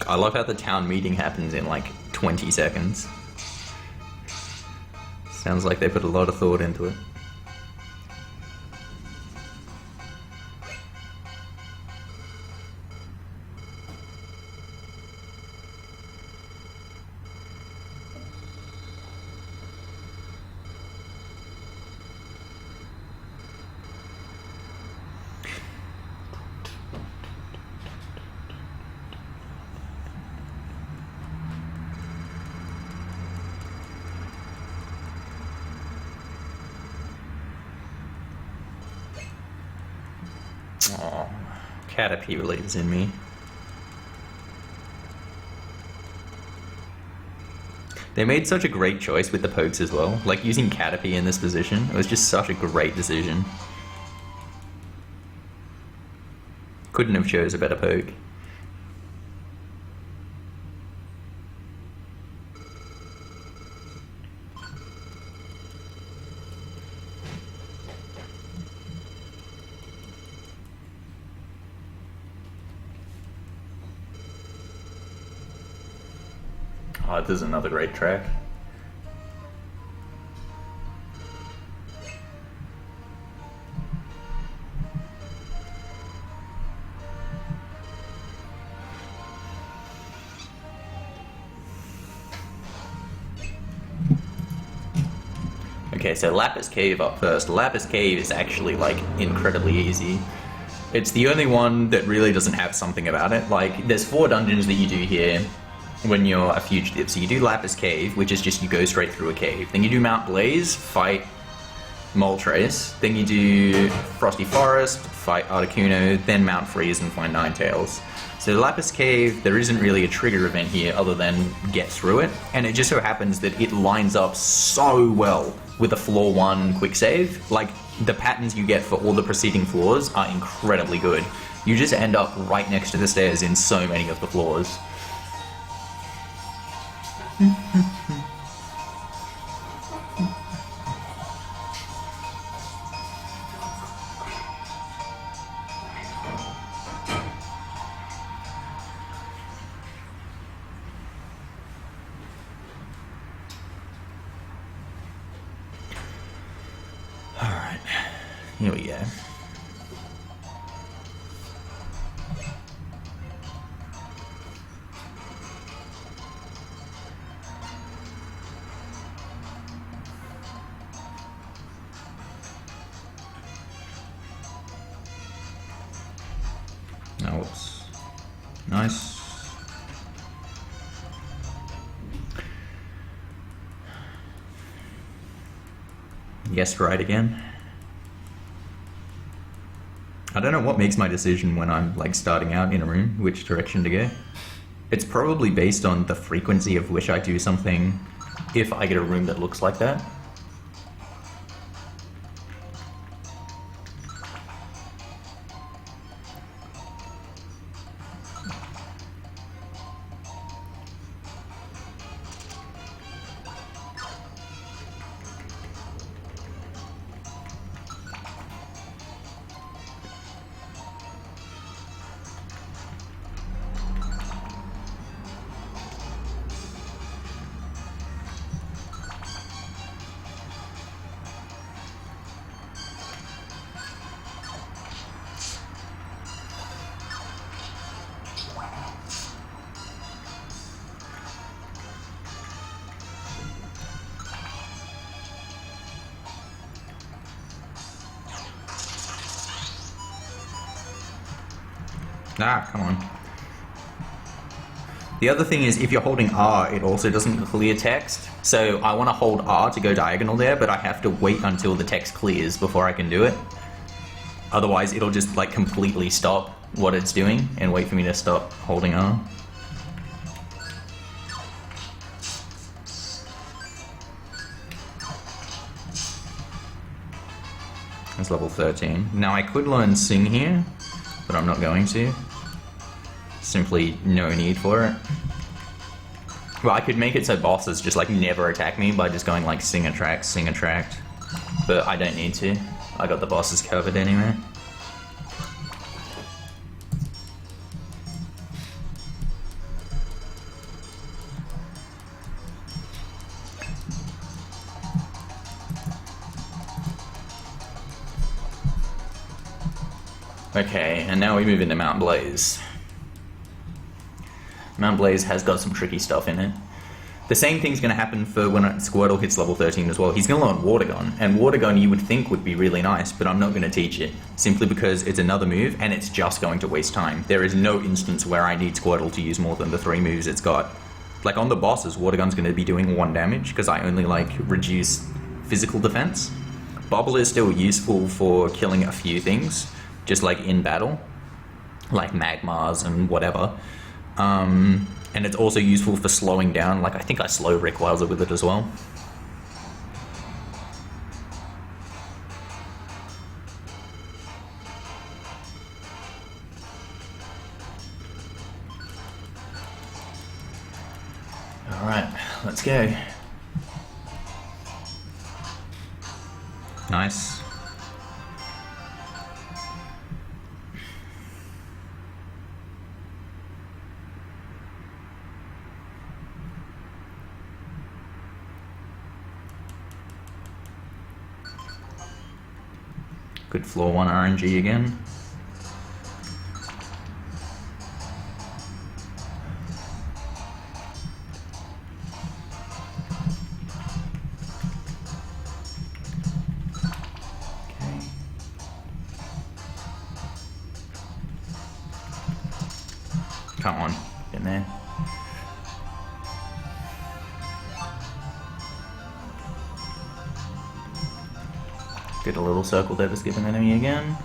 I love how the town meeting happens in like 20 seconds. Sounds like they put a lot of thought into it. Aw, Caterpie lives in me. They made such a great choice with the pokes as well. Like, using Caterpie in this position, it was just such a great decision. Couldn't have chose a better poke. Oh, this is another great track. Okay, so Lapis Cave up first. Lapis Cave is actually, like, incredibly easy. It's the only one that really doesn't have something about it. Like, there's 4 dungeons that you do here when you're a fugitive. So you do Lapis Cave, which is just you go straight through a cave. Then you do Mount Blaze, fight Moltres. Then you do Frosty Forest, fight Articuno, then Mount Freeze and find Ninetales. So Lapis Cave, there isn't really a trigger event here other than get through it. And it just so happens that it lines up so well with a floor 1 quick save. Like, the patterns you get for all the preceding floors are incredibly good. You just end up right next to the stairs in so many of the floors. here we go. Oh, whoops. Nice. Guessed right again. I don't know what makes my decision when I'm like starting out in a room, which direction to go. It's probably based on the frequency of which I do something if I get a room that looks like that. Ah, come on. The other thing is, if you're holding R, it also doesn't clear text. So I want to hold R to go diagonal there, but I have to wait until the text clears before I can do it. Otherwise, it'll just like completely stop what it's doing and wait for me to stop holding R. That's level 13. Now I could learn Sing here, but I'm not going to. Simply no need for it. Well, I could make it so bosses just like never attack me by just going like Sing Attract, but I don't need to. I got the bosses covered anyway. Okay, and now we move into Mount Blaze. Mount Blaze has got some tricky stuff in it. The same thing's going to happen for when Squirtle hits level 13 as well. He's going to learn Water Gun, and Water Gun you would think would be really nice, but I'm not going to teach it, simply because it's another move, and it's just going to waste time. There is no instance where I need Squirtle to use more than the 3 moves it's got. Like on the bosses, Water Gun's going to be doing 1 damage, because I only like reduce physical defense. Bobble is still useful for killing a few things, just like in battle, like magmas and whatever. And it's also useful for slowing down, like I think I slow Rayquaza with it as well. Alright, let's go. Nice. Good floor 1 RNG again. Okay. Come on, get in there. Get a little circle there to skip an enemy again.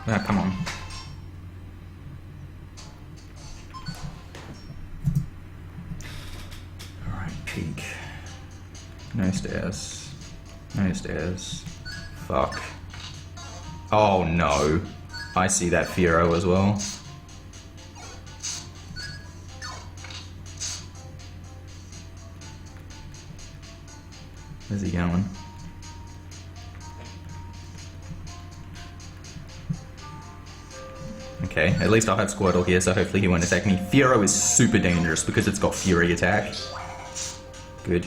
Ah, come on. Alright, peak. No stairs. No stairs. Fuck. Oh no. I see that Fearow as well. Where's he going? Okay, at least I'll have Squirtle here, so hopefully he won't attack me. Fearow is super dangerous because it's got Fury attack. Good.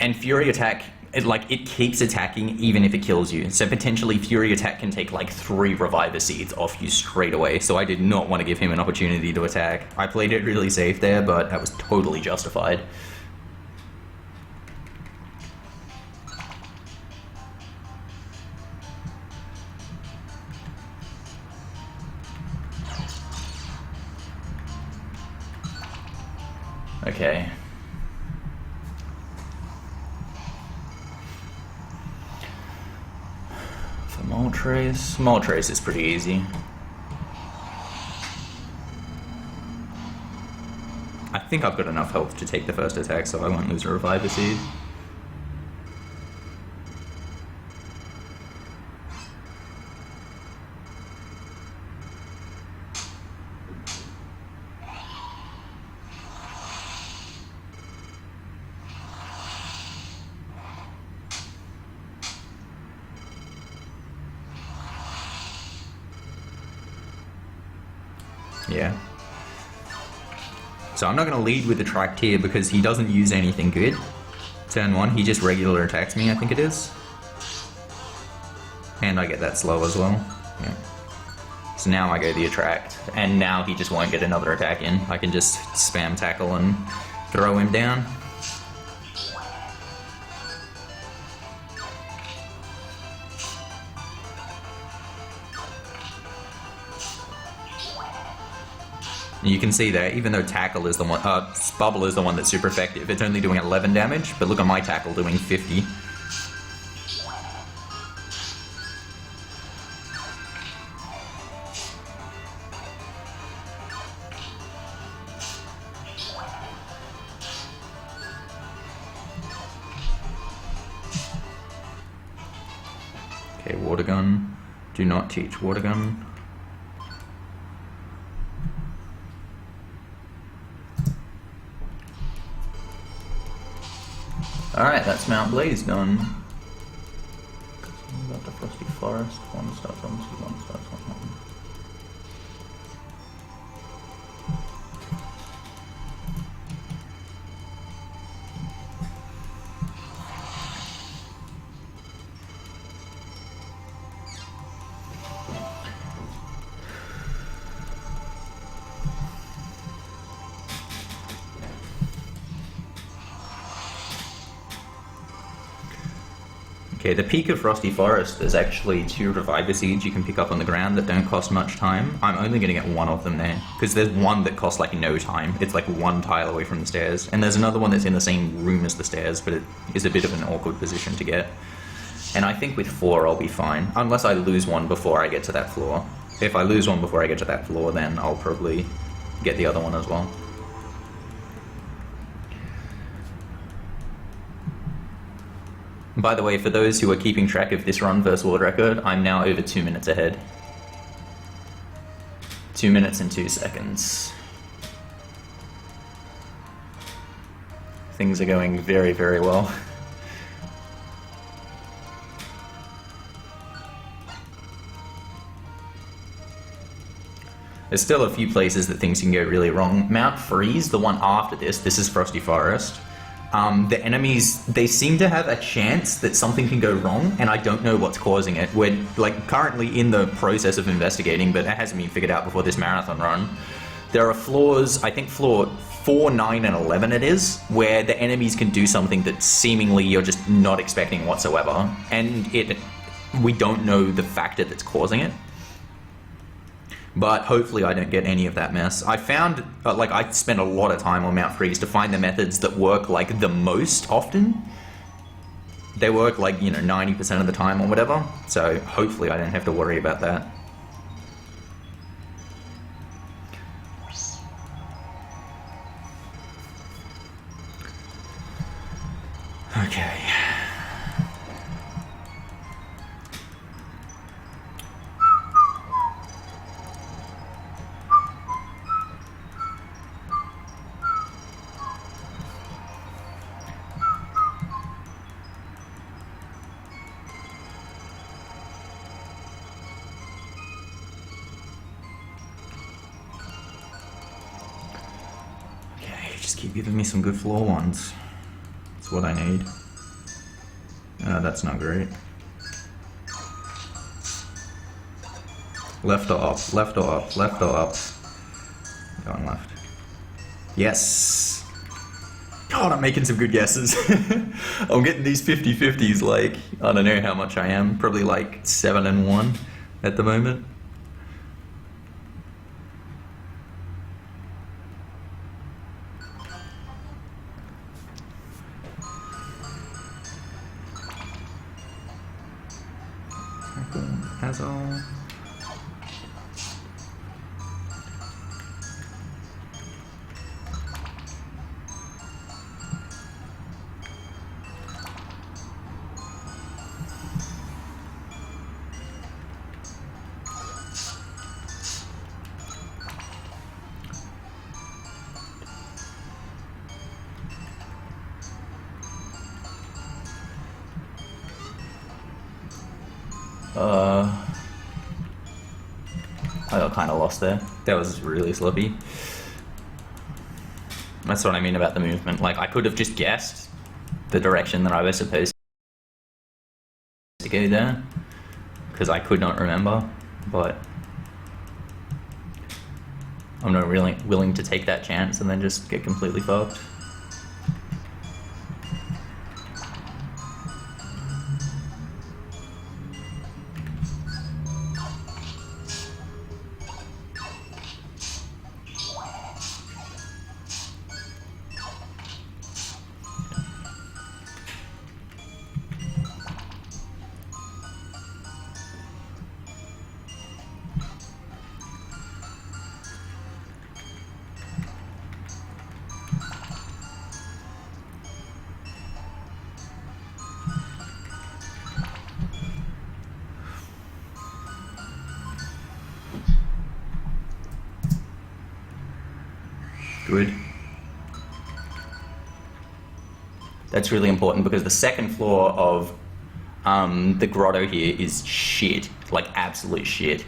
And Fury attack, it keeps attacking even if it kills you. So potentially Fury attack can take like 3 Reviver Seeds off you straight away. So I did not want to give him an opportunity to attack. I played it really safe there, but that was totally justified. Okay. For Moltres. Moltres is pretty easy. I think I've got enough health to take the first attack, so I won't lose a Reviver Seed. Yeah. So I'm not going to lead with the Tract here because he doesn't use anything good. Turn 1, he just regular attacks me, I think it is. And I get that slow as well. Yeah. So now I go the Attract, and now he just won't get another attack in. I can just spam tackle and throw him down. You can see there, even though Tackle is the one, Bubble is the one that's super effective, it's only doing 11 damage, but look at my Tackle doing 50. Okay, Water Gun. Do not teach Water Gun. Alright, that's Mount Blaze done. What about the Frosty Forest? 1 star from 2, 1 star from 1. Okay, the peak of Frosty Forest, there's actually 2 Reviver Seeds you can pick up on the ground that don't cost much time. I'm only going to get 1 of them there, because there's one that costs like no time. It's like 1 tile away from the stairs. And there's another one that's in the same room as the stairs, but it is a bit of an awkward position to get. And I think with 4 I'll be fine, unless I lose one before I get to that floor. If I lose one before I get to that floor, then I'll probably get the other one as well. By the way, for those who are keeping track of this run versus world record, I'm now over 2 minutes ahead. 2 minutes and 2 seconds. Things are going very, very well. There's still a few places that things can go really wrong. Mount Freeze, the one after this is Frosty Forest. The enemies, they seem to have a chance that something can go wrong, and I don't know what's causing it. We're like currently in the process of investigating, but it hasn't been figured out before this marathon run. There are floors, I think floor 4, 9, and 11 it is, where the enemies can do something that seemingly you're just not expecting whatsoever, and we don't know the factor that's causing it. But hopefully I don't get any of that mess. I found, I spent a lot of time on Mount Freeze to find the methods that work, like, the most often. they work like, you know, 90% of the time or whatever, so hopefully I don't have to worry about that. Okay. Just keep giving me some good floor ones. That's what I need. That's not great. Left or up, left or up, left or up. Going left. Yes! God, I'm making some good guesses. I'm getting these 50-50s, like, I don't know how much I am. Probably like 7 and 1 at the moment. As all. I got kind of lost there. That was really slippy. That's what I mean about the movement. Like, I could have just guessed the direction that I was supposed to go there, because I could not remember, but I'm not really willing to take that chance and then just get completely fucked. Good. That's really important because the second floor of the grotto here is shit, like absolute shit.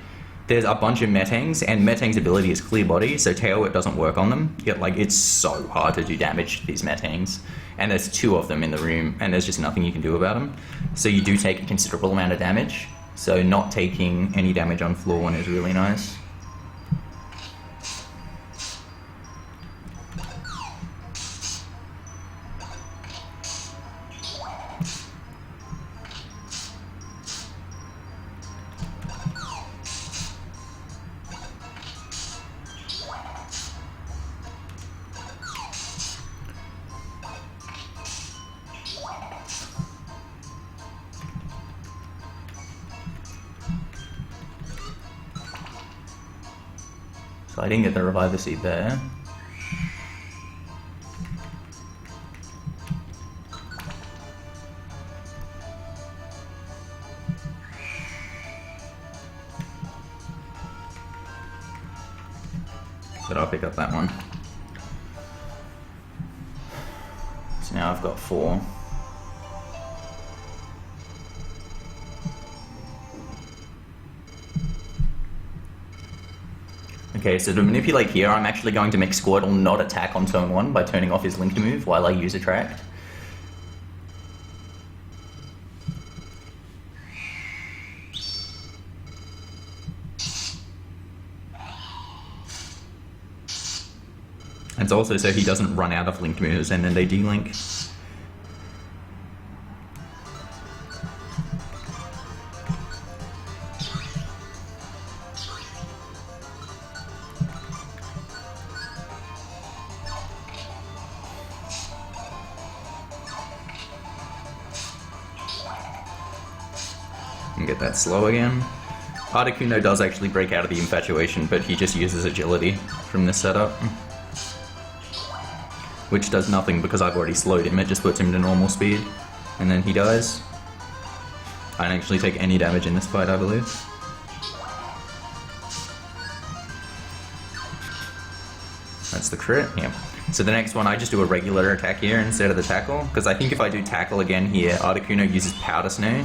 There's a bunch of Metangs, and Metang's ability is Clear Body, so Tail Whip doesn't work on them. Yet, like, it's so hard to do damage to these Metangs. And there's 2 of them in the room, and there's just nothing you can do about them. So you do take a considerable amount of damage, so not taking any damage on floor 1 is really nice. So I didn't get the Reviver Seed there. But I'll pick up that one. So now I've got 4. Okay, so to manipulate here, I'm actually going to make Squirtle not attack on turn 1 by turning off his linked move while I use Attract. And it's also so he doesn't run out of linked moves and then they de-link. and get that slow again. Articuno does actually break out of the infatuation, but he just uses agility from this setup. Which does nothing because I've already slowed him, it just puts him to normal speed. And then he dies. I don't actually take any damage in this fight, I believe. That's the crit, yeah. So the next one, I just do a regular attack here instead of the tackle, because I think if I do tackle again here, Articuno uses Powder Snow,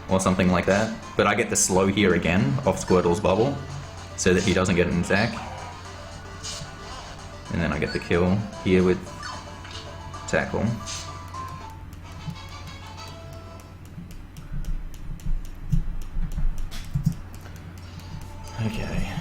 or something like that. But I get the slow here again, off Squirtle's bubble, so that he doesn't get an attack. And then I get the kill here with tackle. Okay.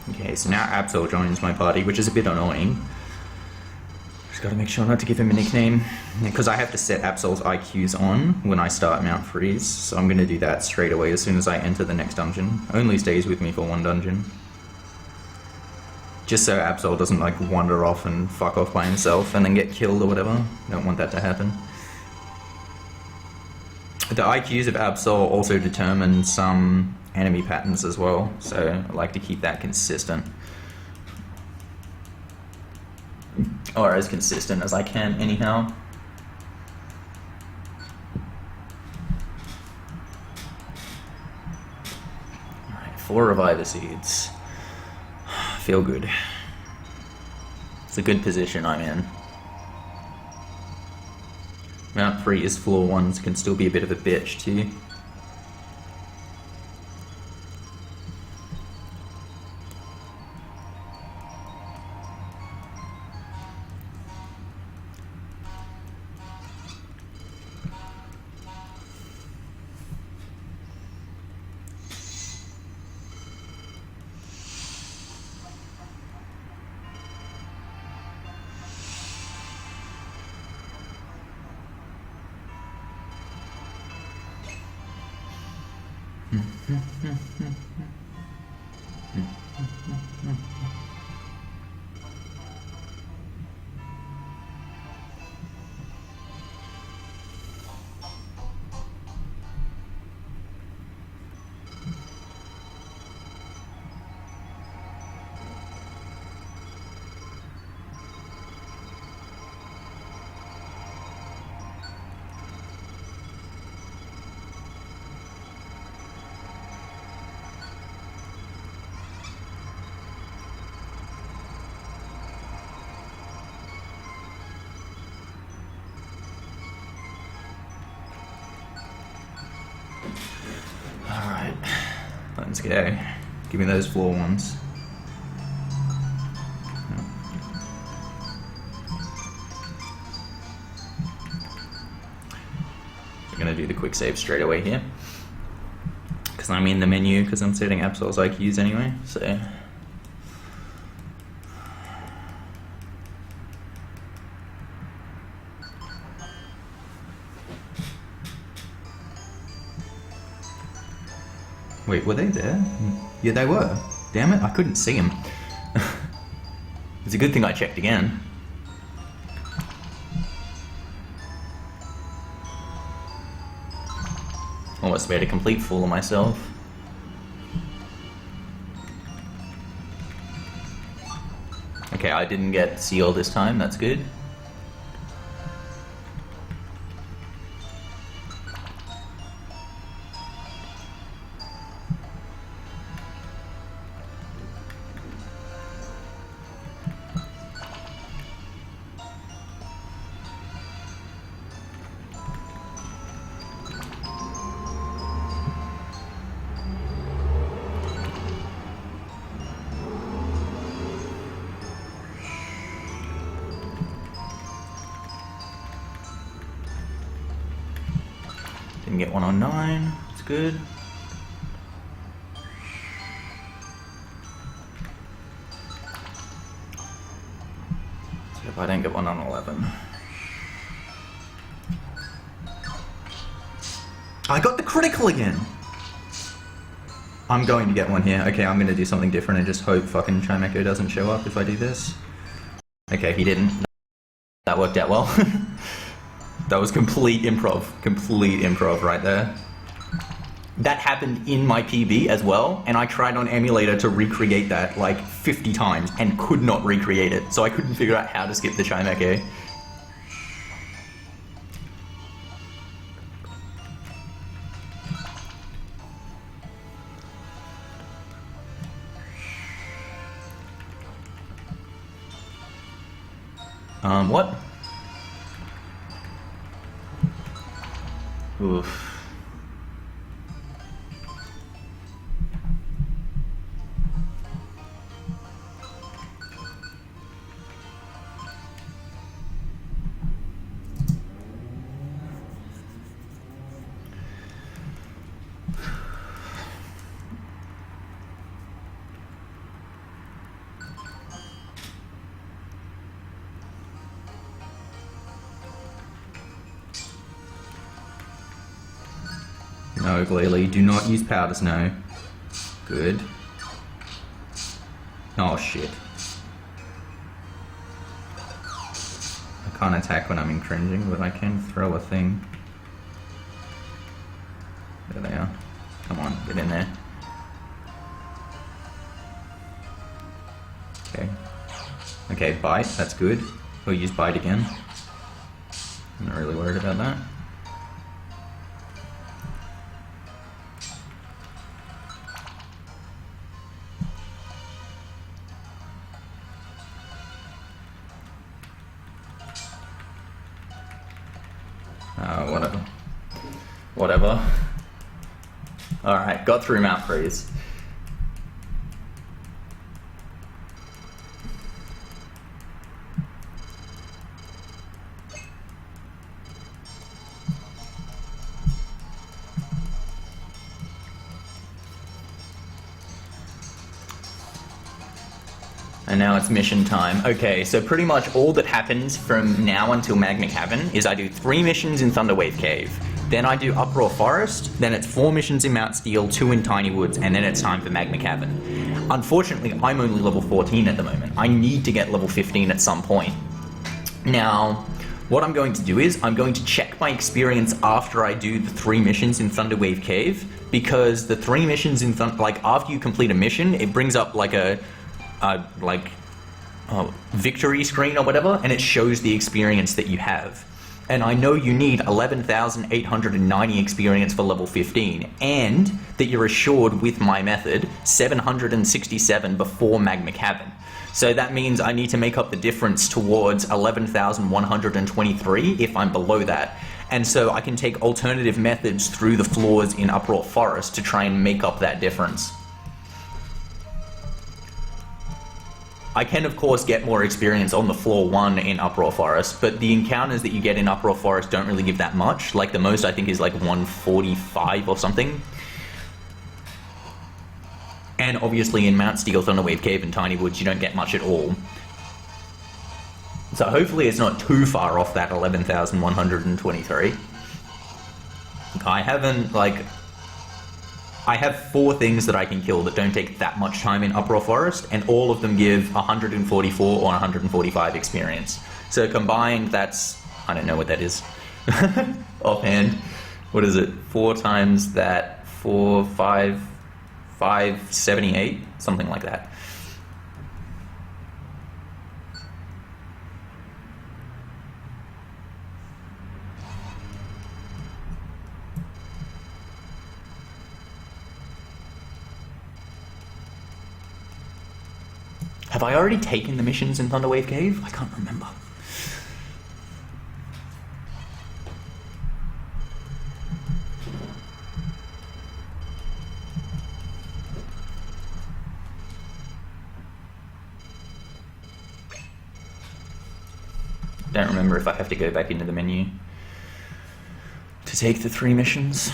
Okay, so now Absol joins my party, which is a bit annoying. Just gotta make sure not to give him a nickname, because I have to set Absol's IQs on when I start Mount Freeze, so I'm gonna do that straight away as soon as I enter the next dungeon. Only stays with me for one dungeon. Just so Absol doesn't like wander off and fuck off by himself and then get killed or whatever. Don't want that to happen. The IQs of Absol also determine some enemy patterns as well, so I like to keep that consistent. Or as consistent as I can, anyhow. Alright, 4 Reviver Seeds. Feel good. It's a good position I'm in. Mount Freeze floor 1s can still be a bit of a bitch too. Alright, let's go. Give me those floor 1s. I'm gonna do the quick save straight away here. Because I'm in the menu, because I'm setting Absol's IQs anyway, so... Wait, were they there? Yeah, they were. Damn it, I couldn't see them. It's a good thing I checked again. Almost made a complete fool of myself. Okay, I didn't get Seal this time, that's good. can get one on 9. It's good. So if I don't get one on 11. I got the critical again! I'm going to get one here. Okay, I'm going to do something different and just hope fucking Chimecho doesn't show up if I do this. Okay, he didn't. That worked out well. That was complete improv right there. That happened in my PB as well, and I tried on emulator to recreate that like 50 times and could not recreate it, so I couldn't figure out how to skip the Chimecho. What? Oof. No, Glalie, do not use powder snow. Good. Oh shit. I can't attack when I'm encringing, but I can throw a thing. There they are. Come on, get in there. Okay. Okay, bite, that's good. We'll use bite again. I'm not really worried about that. Whatever. Whatever. Alright, got through Mount Freeze. And now it's mission time. Okay, so pretty much all that happens from now until Magma Cavern is I do 3 missions in Thunderwave Cave, then I do Uproar Forest, then it's 4 missions in Mount Steel, 2 in Tiny Woods, and then it's time for Magma Cavern. Unfortunately, I'm only level 14 at the moment. I need to get level 15 at some point. Now, what I'm going to do is I'm going to check my experience after I do the 3 missions in Thunderwave Cave, because the 3 missions in after you complete a mission, it brings up like a victory screen or whatever, and it shows the experience that you have. And I know you need 11,890 experience for level 15, and that you're assured with my method 767 before Magma Cavern. So that means I need to make up the difference towards 11,123 if I'm below that. And so I can take alternative methods through the floors in Uproar Forest to try and make up that difference. I can, of course, get more experience on the floor 1 in Uproar Forest, but the encounters that you get in Uproar Forest don't really give that much. Like, the most, I think, is like 145 or something. And obviously in Mount Steel, Thunderwave Cave, and Tiny Woods, you don't get much at all. So hopefully it's not too far off that 11,123. I haven't, I have 4 things that I can kill that don't take that much time in Uproar Forest, and all of them give 144 or 145 experience. So combined, that's... I don't know what that is. Offhand. What is it? 4 times that? 4, 5, 78? Something like that. Have I already taken the missions in Thunderwave Cave? I can't remember. Don't remember if I have to go back into the menu to to take the 3 missions.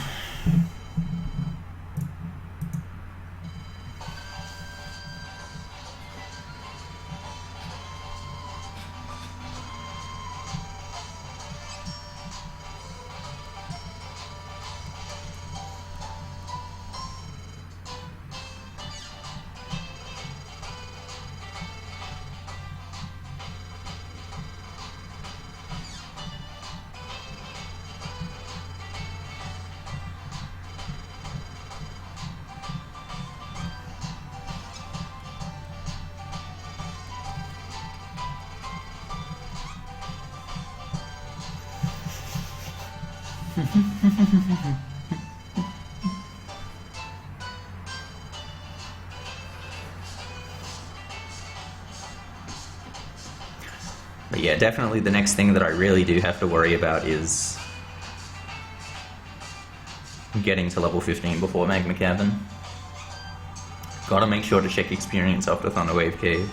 But yeah, definitely the next thing that I really do have to worry about is getting to level 15 before Magma Cavern. Gotta make sure to check experience after Thunderwave Cave.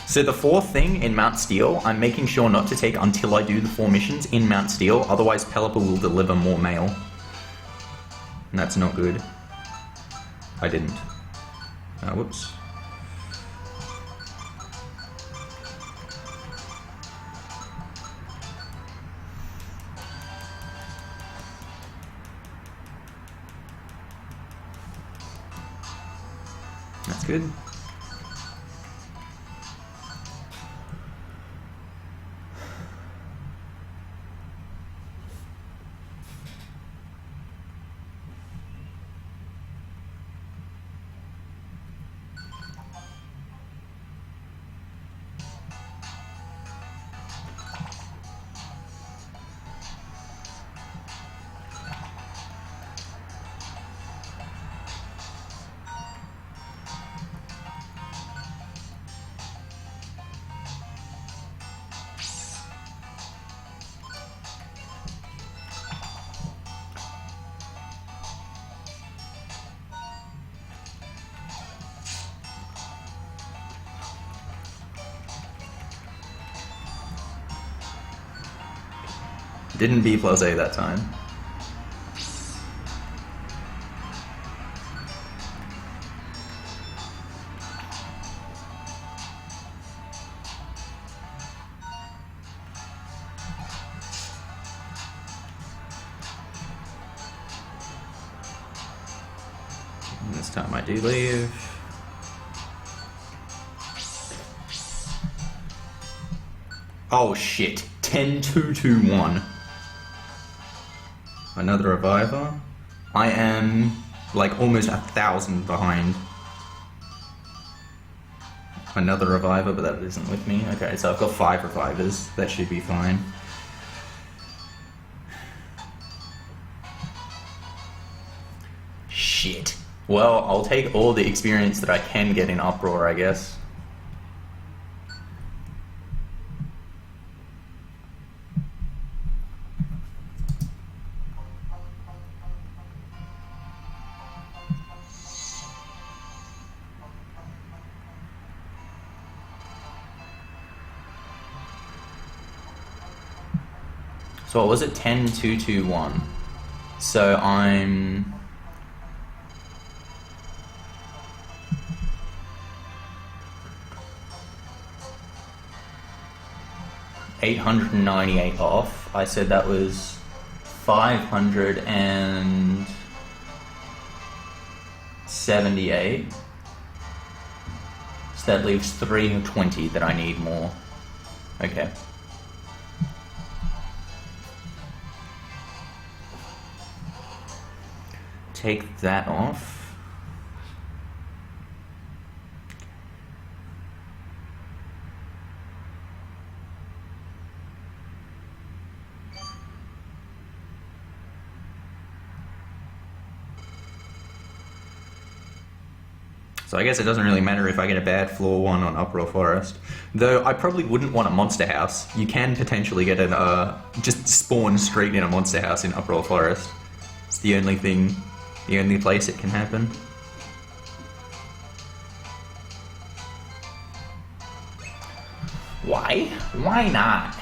So the 4th thing in Mount Steel, I'm making sure not to take until I do the 4 missions in Mount Steel, otherwise Pelipper will deliver more mail. And that's not good. I didn't. Whoops. That's good. Didn't B plus A that time. And this time I do leave. Oh shit. 10-2-2-1. Another reviver. I am like almost 1,000 behind. Another reviver, but that isn't with me. Okay, so I've got 5 revivers. That should be fine. Shit. Well, I'll take all the experience that I can get in Uproar, I guess. So what was it? 10-2-2-1. So I'm... $898 off. I said that was 578. So that leaves 320 that I need more. Okay. take that off. So I guess it doesn't really matter if I get a bad floor 1 on Uproar Forest. Though I probably wouldn't want a monster house. You can potentially get an, just spawn straight in a monster house in Uproar Forest. It's the only thing, the only place it can happen. Why? Why not?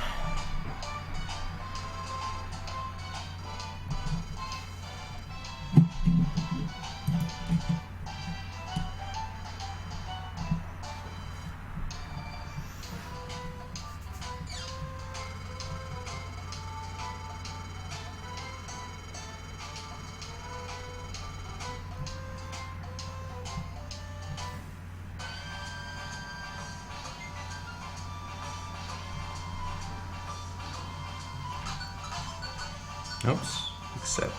Oops, accept.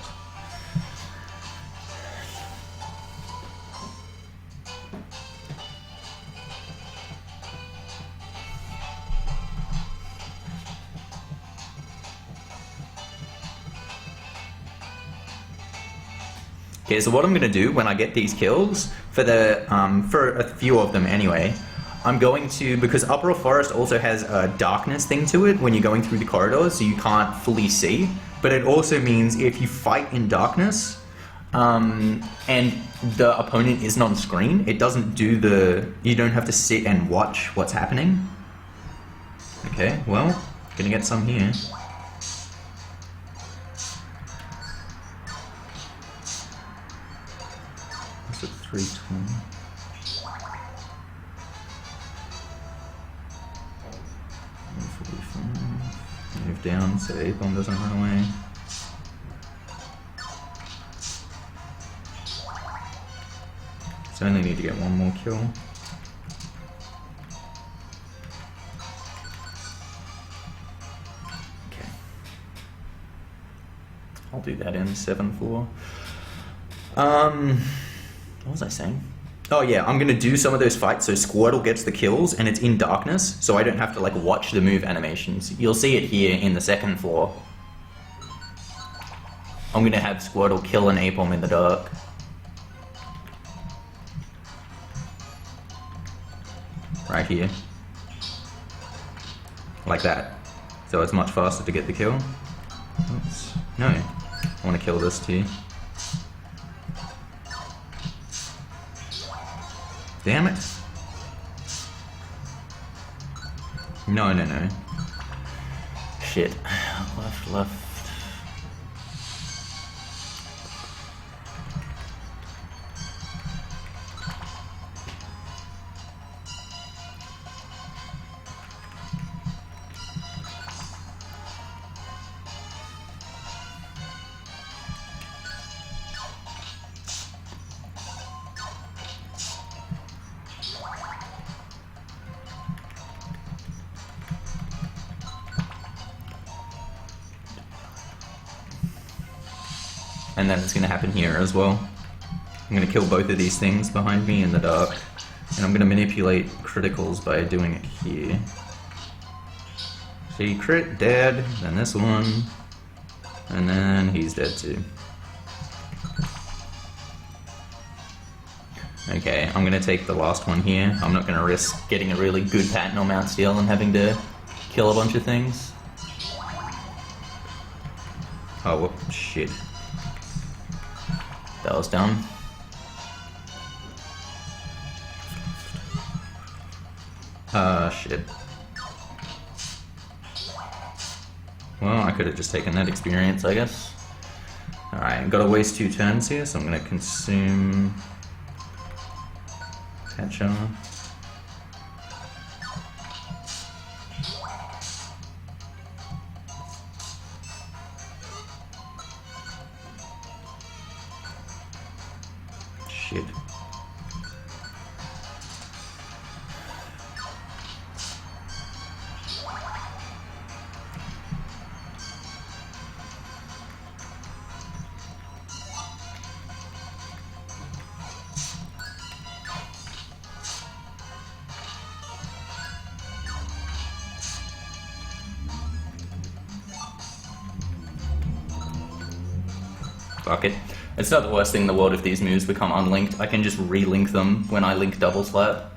Okay, so what I'm gonna do when I get these kills, for a few of them anyway, I'm going to, because Uproar Forest also has a darkness thing to it when you're going through the corridors, so you can't fully see. But it also means if you fight in darkness, and the opponent isn't on screen, it doesn't do you don't have to sit and watch what's happening. Okay, well, gonna get some here. That's at 320. Move down so A-bomb doesn't run away. So I only need to get one more kill. Okay. I'll do that in 7-4. What was I saying? Oh yeah, I'm gonna do some of those fights so Squirtle gets the kills and it's in darkness, so I don't have to like watch the move animations. You'll see it here in the 2nd floor. I'm gonna have Squirtle kill an Ape-Bomb in the dark. Right here. Like that. So it's much faster to get the kill. Oops. No, I wanna kill this too. Damn it. No, no, no. Shit. Left, left. And then it's going to happen here as well. I'm going to kill both of these things behind me in the dark. And I'm going to manipulate criticals by doing it here. See, crit, dead, then this one, and then he's dead too. Okay, I'm going to take the last one here. I'm not going to risk getting a really good pattern on Mount Steel and having to kill a bunch of things. Oh, whoop, shit. That was dumb. Shit. Well, I could have just taken that experience, I guess. Alright, gotta waste 2 turns here, so I'm gonna consume Catcher. Shit. fuck it. It's not the worst thing in the world if these moves become unlinked. I can just relink them when I link double slap.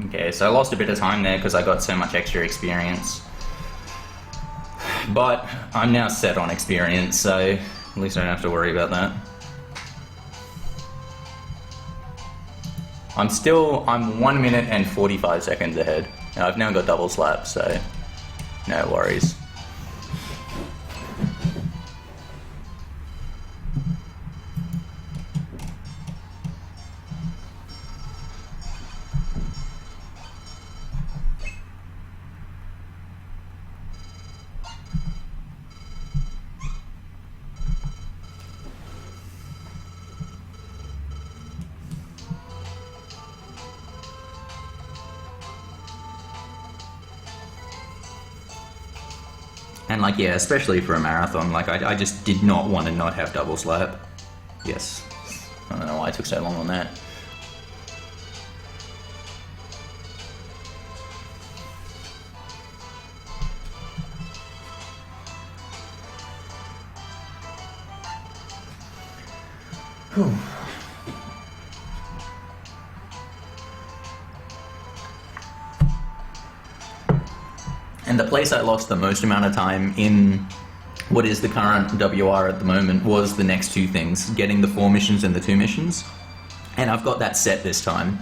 Okay, so I lost a bit of time there because I got so much extra experience. But I'm now set on experience, so at least I don't have to worry about that. I'm 1 minute and 45 seconds ahead. Now I've now got double slap, so no worries. And like, yeah, especially for a marathon, like I just did not want to not have double slap. Yes. I don't know why I took so long on that. Whew. And the place I lost the most amount of time in what is the current WR at the moment was the next two things, getting the 4 missions and the 2 missions. And I've got that set this time.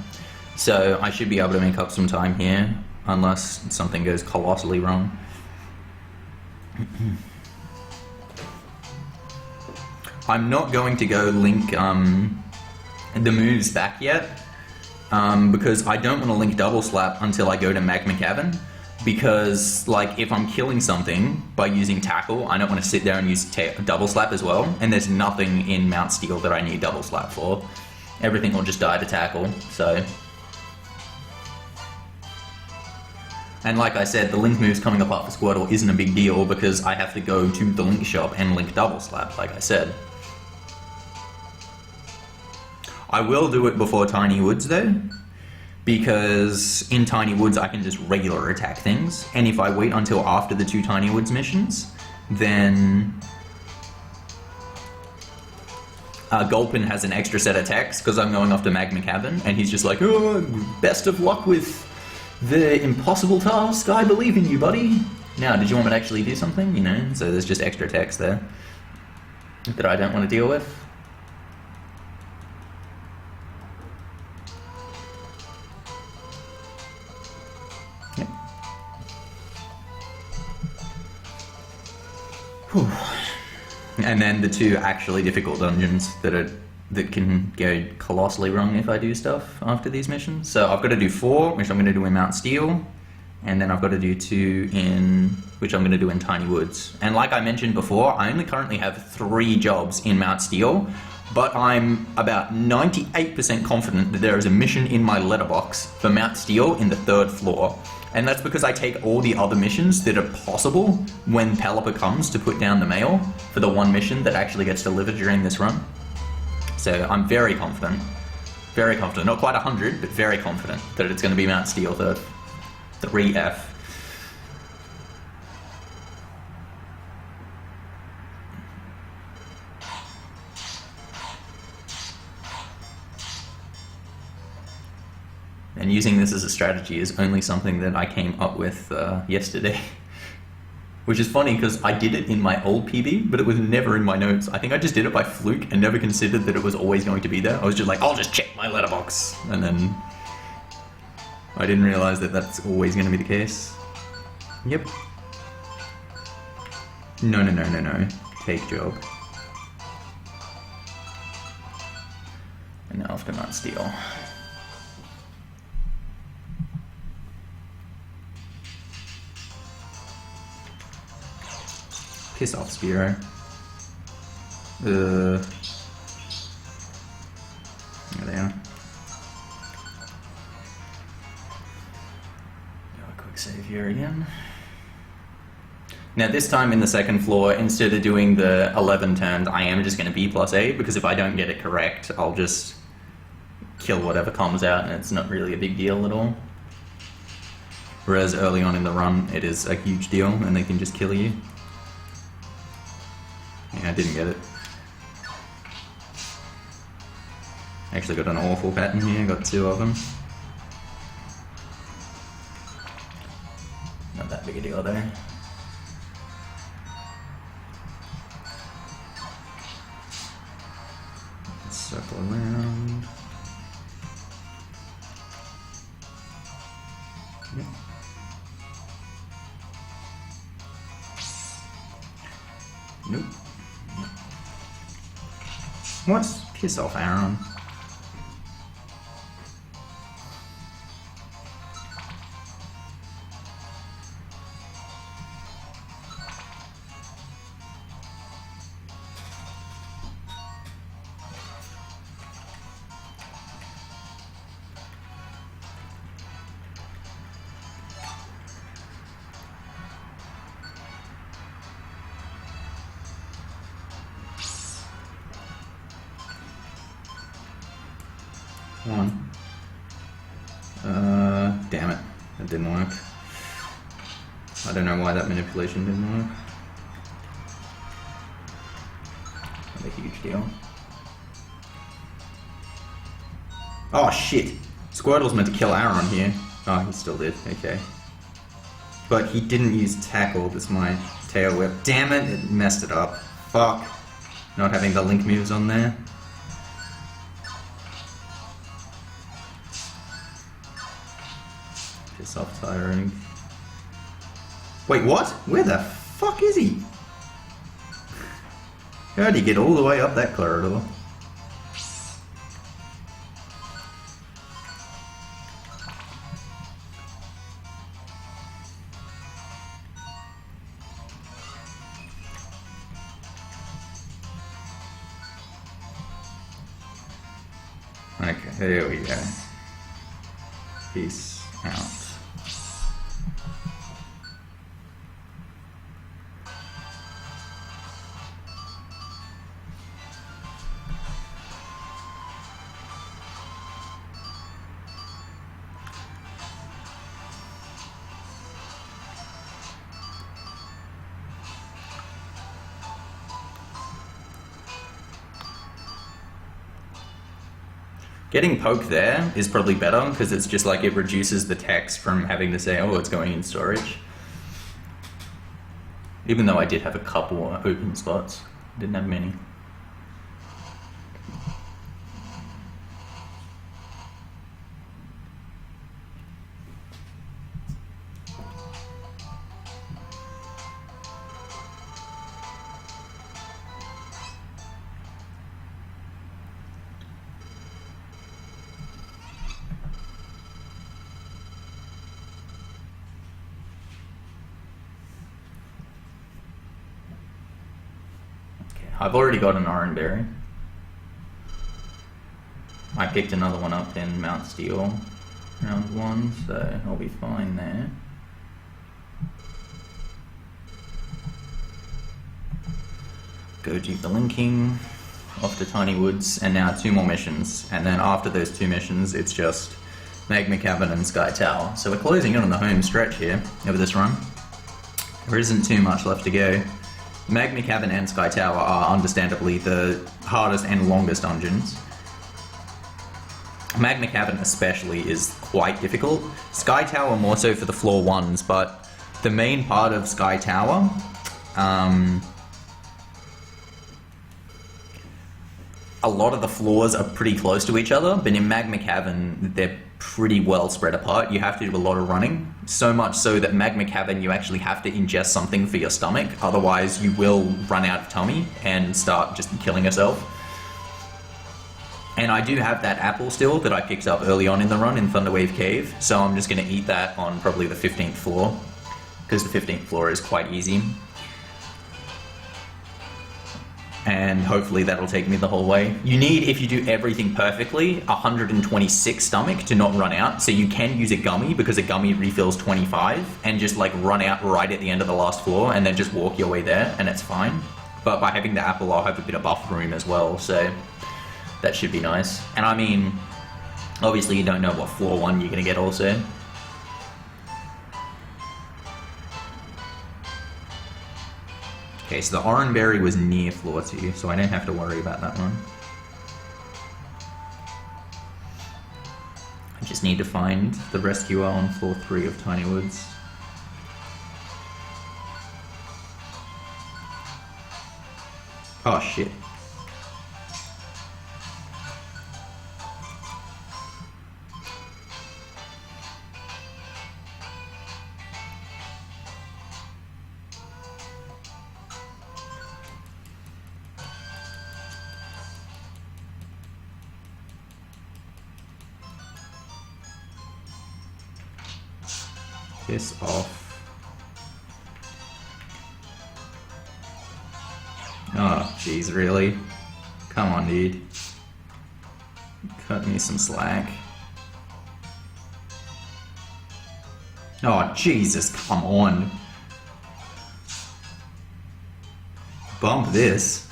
So I should be able to make up some time here, unless something goes colossally wrong. I'm not going to go link the moves back yet, because I don't want to link double slap until I go to Magma Cavern. Because, like, if I'm killing something by using tackle, I don't want to sit there and use double slap as well. And there's nothing in Mount Steel that I need double slap for. Everything will just die to tackle, so. And like I said, the link moves coming apart for Squirtle isn't a big deal because I have to go to the link shop and link double slap, like I said. I will do it before Tiny Woods though, because in Tiny Woods I can just regular attack things, and if I wait until after the 2 Tiny Woods missions, then Gulpin has an extra set of attacks because I'm going off to Magma Cavern, and he's just like, oh, best of luck with the impossible task, I believe in you, buddy. Now, did you want me to actually do something? You know, so there's just extra attacks there that I don't want to deal with. Whew. And then the 2 actually difficult dungeons that can go colossally wrong if I do stuff after these missions. So I've got to do 4, which I'm going to do in Mount Steel, and then I've got to do 2 which I'm going to do in Tiny Woods. And like I mentioned before, I only currently have 3 jobs in Mount Steel, but I'm about 98% confident that there is a mission in my letterbox for Mount Steel in the 3rd floor. And that's because I take all the other missions that are possible when Pelipper comes to put down the mail for the 1 mission that actually gets delivered during this run. So I'm very confident, not quite 100, but very confident that it's going to be Mount Steel 3F. And using this as a strategy is only something that I came up with yesterday. Which is funny because I did it in my old PB, but it was never in my notes. I think I just did it by fluke and never considered that it was always going to be there. I was just like, I'll just check my letterbox. And then I didn't realize that that's always going to be the case. Yep. No. Take job. And now after Mount Steel. Piss off, Spearow. There they are. Quick save here again. Now this time in the second floor, instead of doing the 11 turns, I am just going to be +8, because if I don't get it correct, I'll just kill whatever comes out, and it's not really a big deal at all. Whereas early on in the run, it is a huge deal, and they can just kill you. Yeah, I didn't get it. Actually got an awful pattern here, got 2 of them. Not that big a deal though. Let's circle around. Yep. Nope. What? Piss off, Aaron. One. Damn it. That didn't work. I don't know why that manipulation didn't work. Not a huge deal. Oh shit! Squirtle's meant to kill Aaron here. Oh, he still did. Okay. But he didn't use tackle, that's my tail whip. Damn it, it messed it up. Fuck. Not having the link moves on there. Piss off, Tyring. Wait, what? Where the fuck is he? How did he get all the way up that corridor? Okay, there we go. Peace out. Getting poke there is probably better, because it's just like it reduces the text from having to say, oh, it's going in storage. Even though I did have a couple open spots, didn't have many. I've already got an Oran Berry. I picked another one up in Mount Steel round 1, so I'll be fine there. Go do the linking, off to Tiny Woods, and now 2 more missions. And then after those 2 missions, it's just Magma Cavern and Sky Tower. So we're closing in on the home stretch here over this run. There isn't too much left to go. Magma Cavern and Sky Tower are understandably the hardest and longest dungeons. Magma Cavern especially is quite difficult. Sky Tower more so for the floor 1s, but the main part of Sky Tower, a lot of the floors are pretty close to each other, but in Magma Cavern they're pretty well spread apart. You have to do a lot of running, so much so that Magma Cavern you actually have to ingest something for your stomach, otherwise you will run out of tummy and start just killing yourself. And I do have that apple still that I picked up early on in the run in Thunderwave Cave, so I'm just going to eat that on probably the 15th floor, because the 15th floor is quite easy. and hopefully that'll take me the whole way. You need, if you do everything perfectly, 126 stomach to not run out, so you can use a gummy because a gummy refills 25 and just like run out right at the end of the last floor and then just walk your way there and it's fine. But by having the apple, I'll have a bit of buffer room as well, so that should be nice. And I mean, obviously you don't know what floor 1 you're gonna get also. Okay, so the orange berry was near floor 2, so I don't have to worry about that one. I just need to find the rescuer on floor 3 of Tiny Woods. Oh shit. Piss off. Oh, jeez, really? Come on, dude. Cut me some slack. Oh, Jesus, come on. Bump this.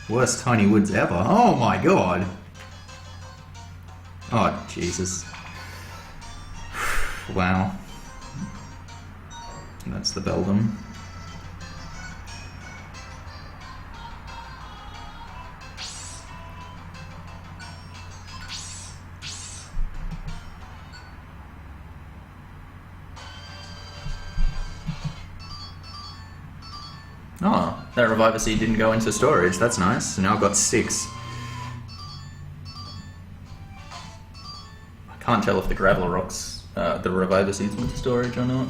Worst Tiny Woods ever. Oh my god. Oh, Jesus. Wow. That's the Beldum. Oh, that Reviver Seed didn't go into storage. That's nice. So now I've got 6. I can't tell if the Gravel Rocks, the Reviver Seeds went to storage or not.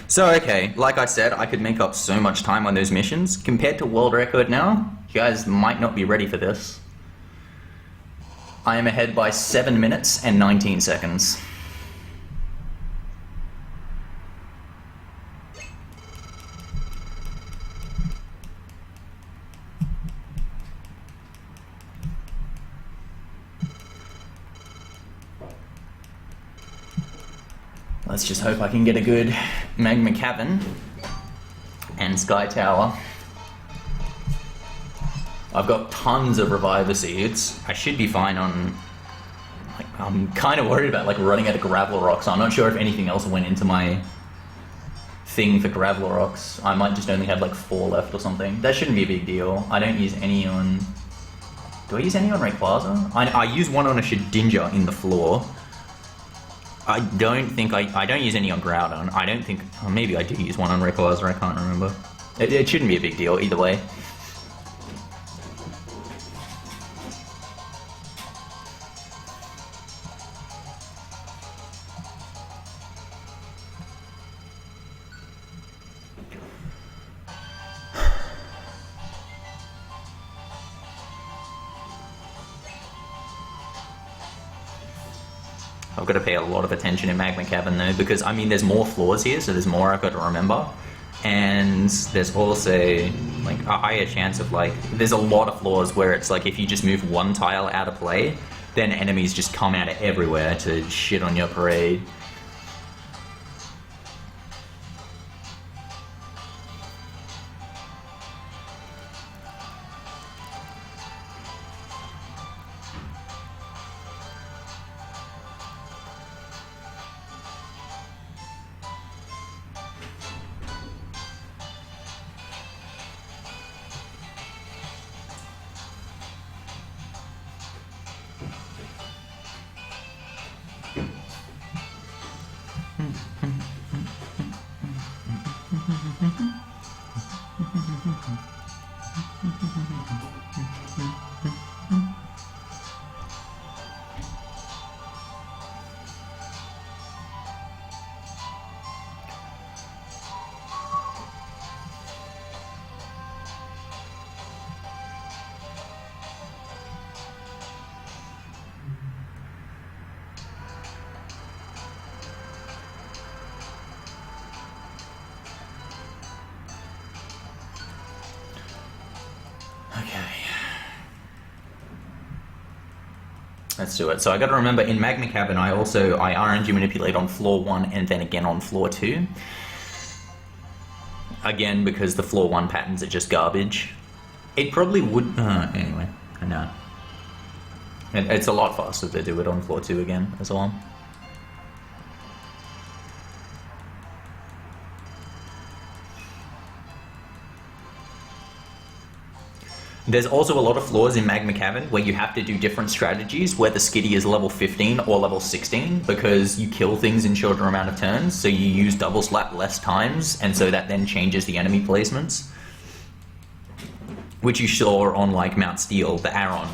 So, okay, like I said, I could make up so much time on those missions. Compared to world record now, you guys might not be ready for this. I am ahead by 7 minutes and 19 seconds. Let's just hope I can get a good Magma Cavern and Sky Tower. I've got tons of Reviver Seeds. I should be fine on... Like, I'm kind of worried about like running out of Gravel Rocks. I'm not sure if anything else went into my thing for Gravel Rocks. I might just only have like 4 left or something. That shouldn't be a big deal. I don't use any on... Do I use any on Rayquaza? I use one on a Shedinja in the floor. I don't think I don't use any on Groudon. I don't think... Or maybe I do use one on Rayquaza, I can't remember. It shouldn't be a big deal either way. I've got to pay a lot of attention in Magma Cavern though, because I mean there's more floors here, so there's more I've got to remember. And there's also like a higher chance of like, there's a lot of floors where it's like if you just move one tile out of play, then enemies just come out of everywhere to shit on your parade. let's do it. So I got to remember, in Magma Cavern, I RNG manipulate on floor 1 and then again on floor 2. Again, because the floor 1 patterns are just garbage. It probably would... anyway, I know. It's a lot faster to do it on floor 2 again, as well. There's also a lot of floors in Magma Cavern where you have to do different strategies, where the Skitty is level 15 or level 16, because you kill things in shorter amount of turns, so you use double slap less times, and so that then changes the enemy placements. Which you saw on, like, Mount Steel, the Aron.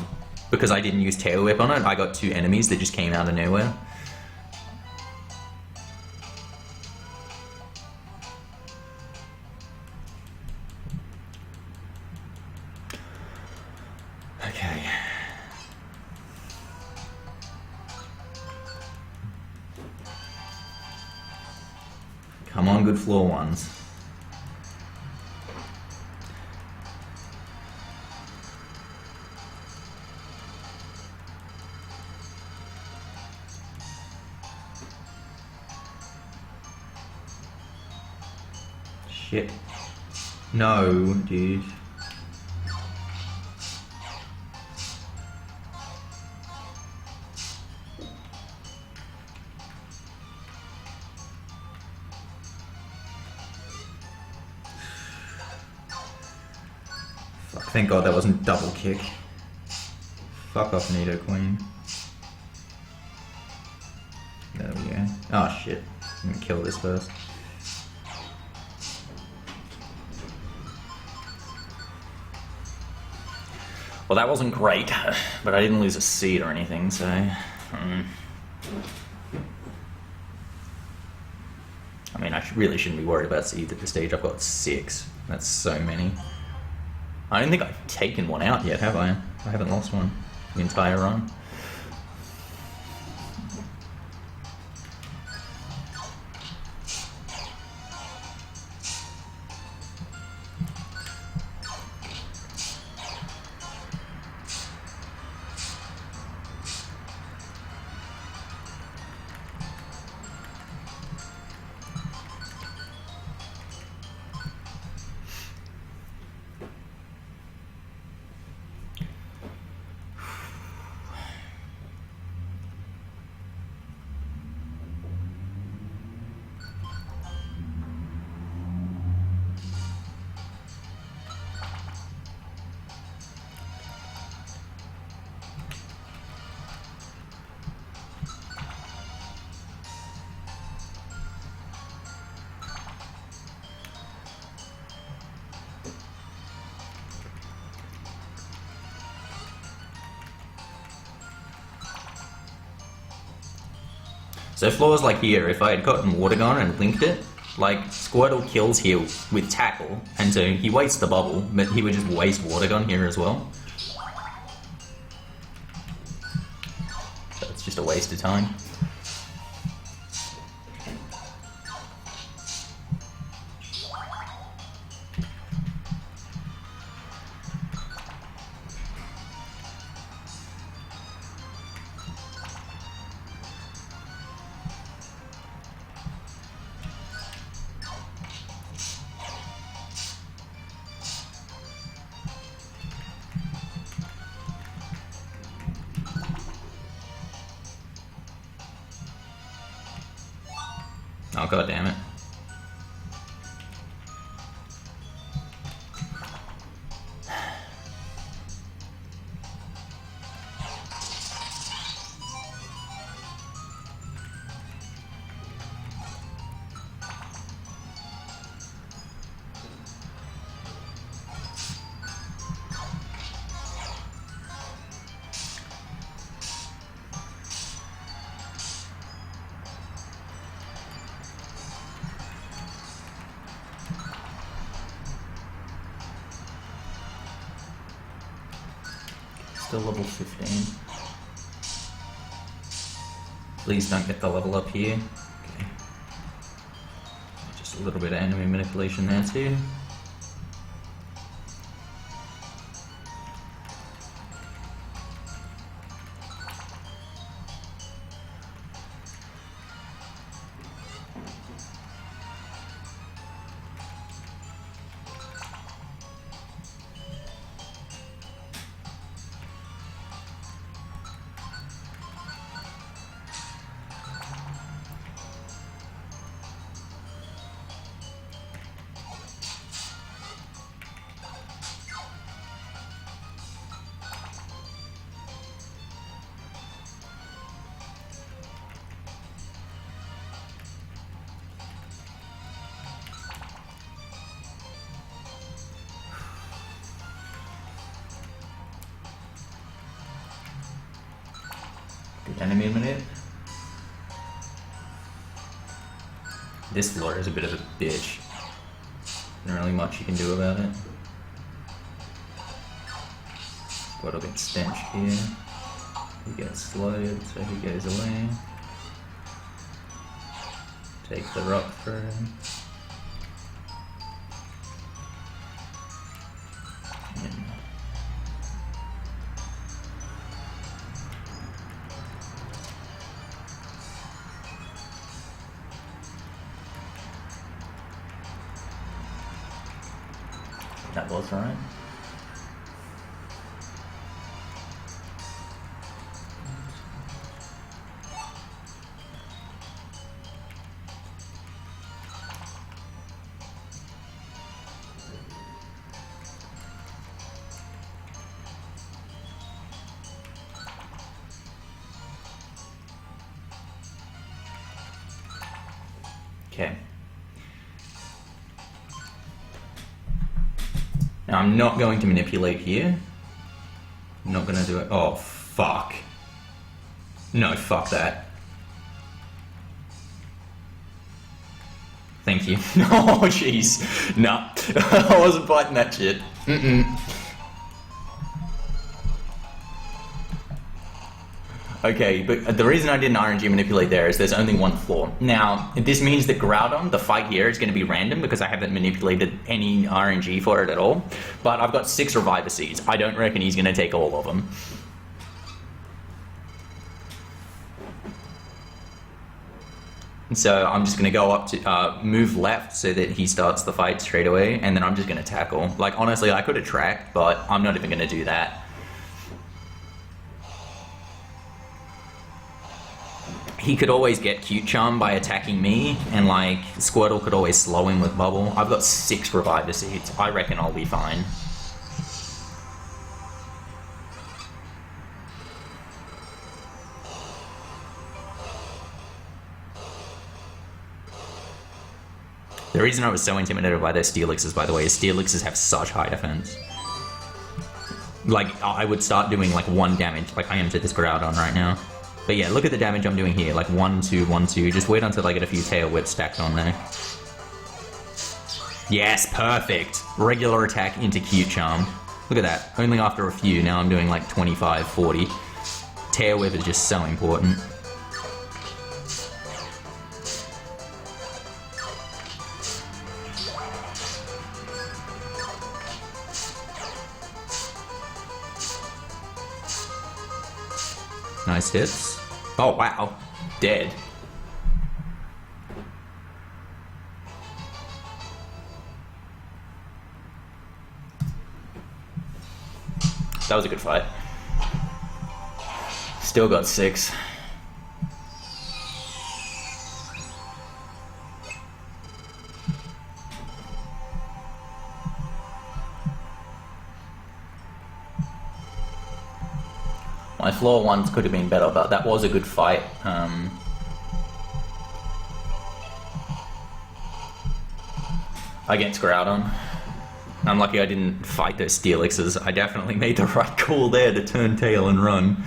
Because I didn't use Tail Whip on it, I got 2 enemies that just came out of nowhere. Okay. Come on, good floor ones. Shit. No, dude. Fuck, thank God that wasn't double kick. Fuck off, Nido Queen. There we go. Oh shit. I'm gonna kill this first. Well, that wasn't great, but I didn't lose a seed or anything, so... I mean, I really shouldn't be worried about seeds at this stage. I've got 6. That's so many. I don't think I've taken one out yet, have I? I haven't lost one the entire run. So floors like here, if I had gotten Water Gun and linked it, like, Squirtle kills here with Tackle, and so he wastes the bubble, but he would just waste Water Gun here as well. So it's just a waste of time. Oh, god damn it. Still level 15. Please don't get the level up here. Okay. Just a little bit of enemy manipulation there too. enemy manip. This floor is a bit of a bitch. Not really much you can do about it. Squirtle gets stenched here. He gets slowed, so he goes away. Take the rock through. That was right. Okay. Now I'm not going to manipulate here. I'm not gonna do it. Oh, fuck. No, fuck that. Thank you. Oh, jeez. No, I wasn't biting that shit. Okay, but the reason I didn't RNG manipulate there is there's only one floor. Now, this means that Groudon, the fight here, is going to be random because I haven't manipulated any RNG for it at all. But I've got 6 Reviver Seeds. I don't reckon he's going to take all of them. So I'm just going to go up to move left so that he starts the fight straight away, and then I'm just going to tackle. Like, honestly, I could have tracked, but I'm not even going to do that. He could always get Cute Charm by attacking me, and like, Squirtle could always slow him with Bubble. I've got 6 Reviver Seeds. I reckon I'll be fine. The reason I was so intimidated by their Steelixes, by the way, is Steelixes have such high defense. Like, I would start doing like 1 damage, like I am to this Groudon right now. But yeah, look at the damage I'm doing here, like 1, 2, 1, 2. Just wait until I get a few Tail Whips stacked on there. Yes, perfect! Regular attack into Cute Charm. Look at that, only after a few, now I'm doing like 25, 40. Tail Whip is just so important. Nice hits. Oh, wow. Dead. That was a good fight. Still got 6. My floor ones could have been better, but that was a good fight. Against Groudon. I'm lucky I didn't fight those Steelixes. I definitely made the right call there to turn tail and run.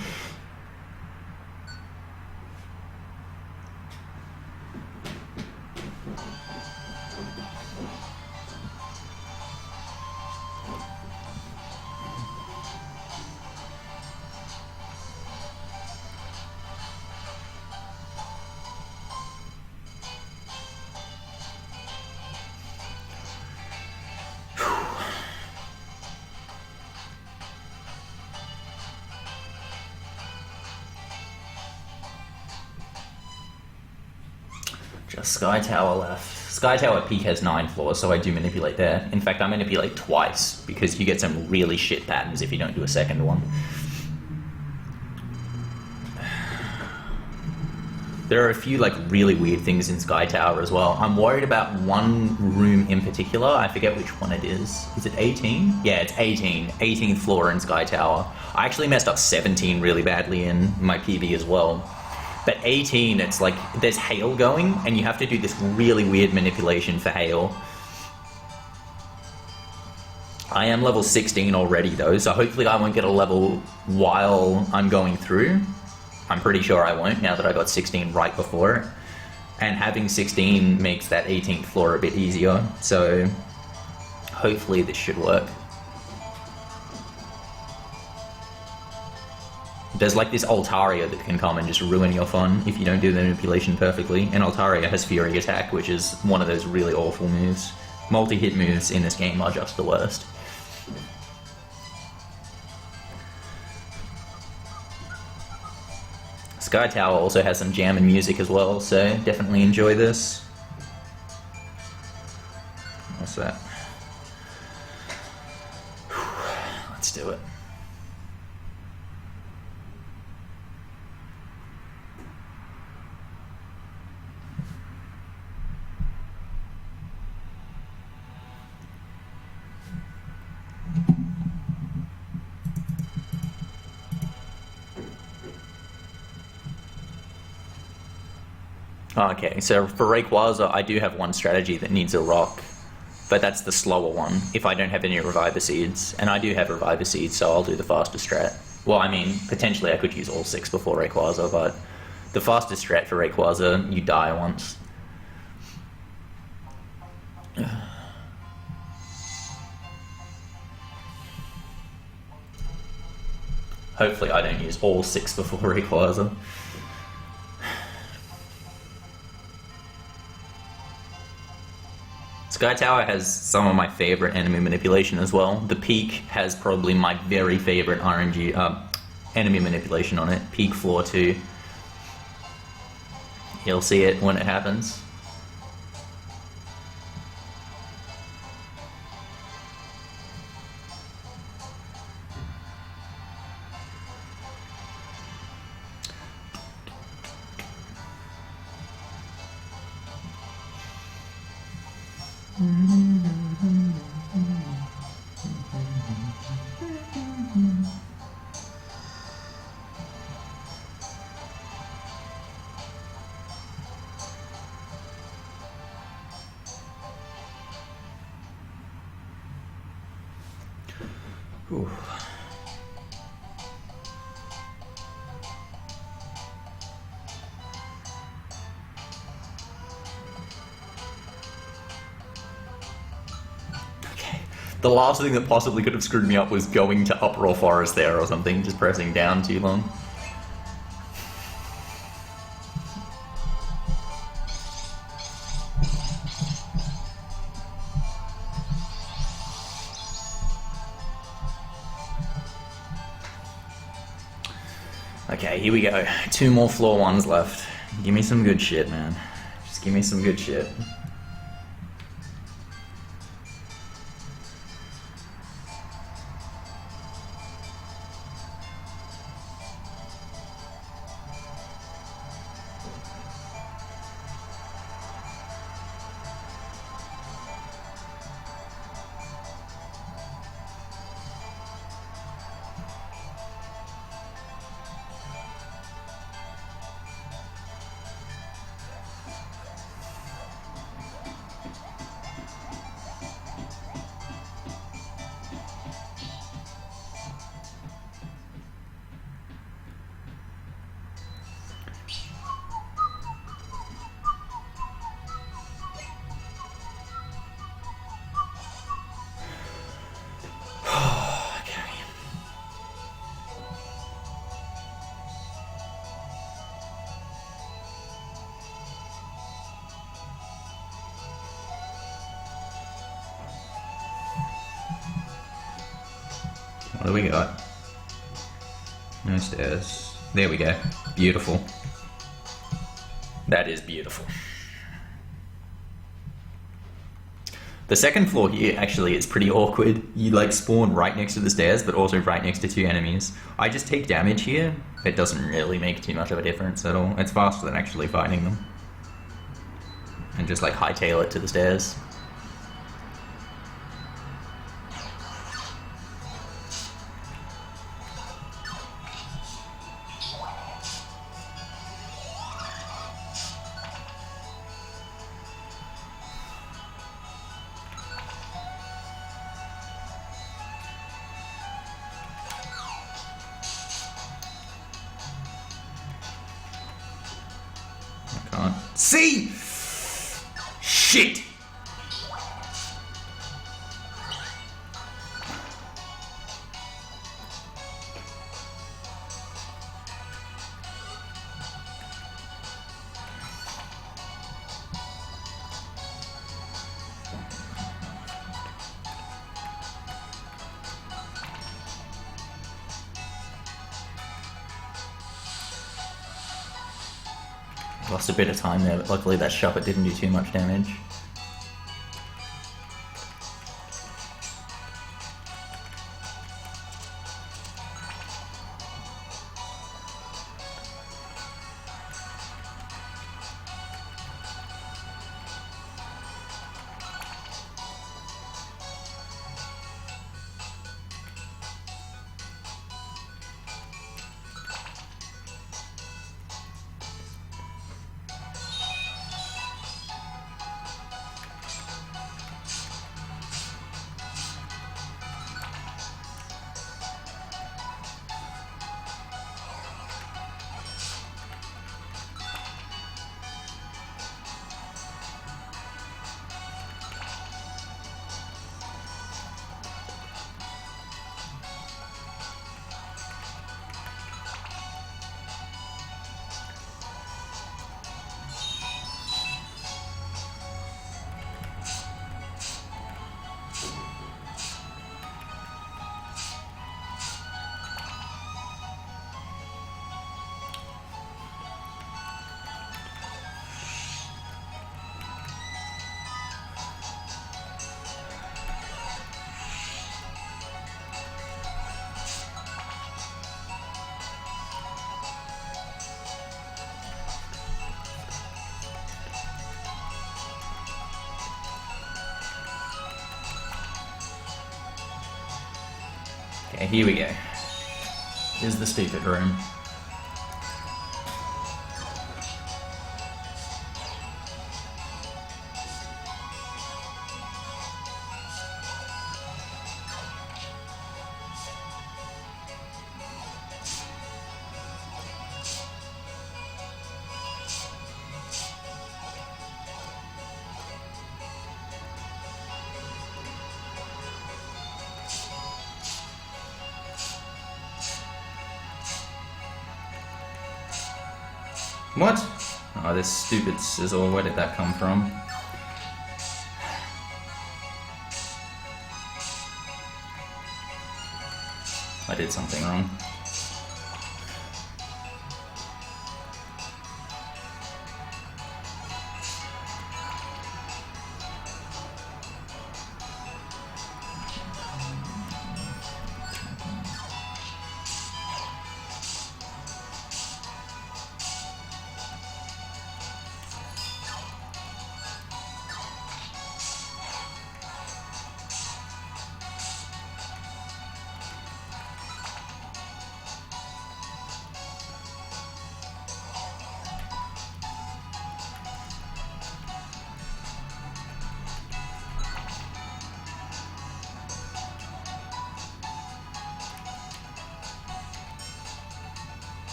Just Sky Tower left. Sky Tower peak has 9 floors, so I do manipulate there. In fact, I manipulate twice, because you get some really shit patterns if you don't do a second one. There are a few like really weird things in Sky Tower as well. I'm worried about one room in particular. I forget which one it is. Is it 18? Yeah, it's 18. 18th floor in Sky Tower. I actually messed up 17 really badly in my PB as well. But 18, it's like, there's hail going, and you have to do this really weird manipulation for hail. I am level 16 already though, so hopefully I won't get a level while I'm going through. I'm pretty sure I won't now that I got 16 right before it. And having 16 makes that 18th floor a bit easier, so hopefully this should work. There's like this Altaria that can come and just ruin your fun if you don't do the manipulation perfectly, and Altaria has Fury Attack, which is one of those really awful moves. Multi-hit moves in this game are just the worst. Sky Tower also has some jam and music as well, so definitely enjoy this. What's that? Let's do it. Okay, so for Rayquaza, I do have one strategy that needs a rock, but that's the slower one if I don't have any Reviver Seeds, and I do have Reviver Seeds, so I'll do the faster strat. Well, I mean, potentially I could use all 6 before Rayquaza, but the fastest strat for Rayquaza, you die once. Hopefully I don't use all 6 before Rayquaza. Sky Tower has some of my favorite enemy manipulation as well. The Peak has probably my very favorite RNG enemy manipulation on it. Peak Floor 2. You'll see it when it happens. Ooh. Okay. The last thing that possibly could have screwed me up was going to Uproar Forest there or something, just pressing down too long. Okay, here we go. 2 more floor 1s left. Give me some good shit, man. Just give me some good shit. What do we got? No stairs. There we go. Beautiful. That is beautiful. The second floor here actually is pretty awkward. You like spawn right next to the stairs, but also right next to 2 enemies. I just take damage here. It doesn't really make too much of a difference at all. It's faster than actually fighting them. And just like hightail it to the stairs. can't. See! Shit! Lost a bit of time there, but luckily that Shuppet didn't do too much damage. Okay, here we go. Here's the stupid room. What? Oh, this stupid sizzle. Where did that come from? I did something wrong.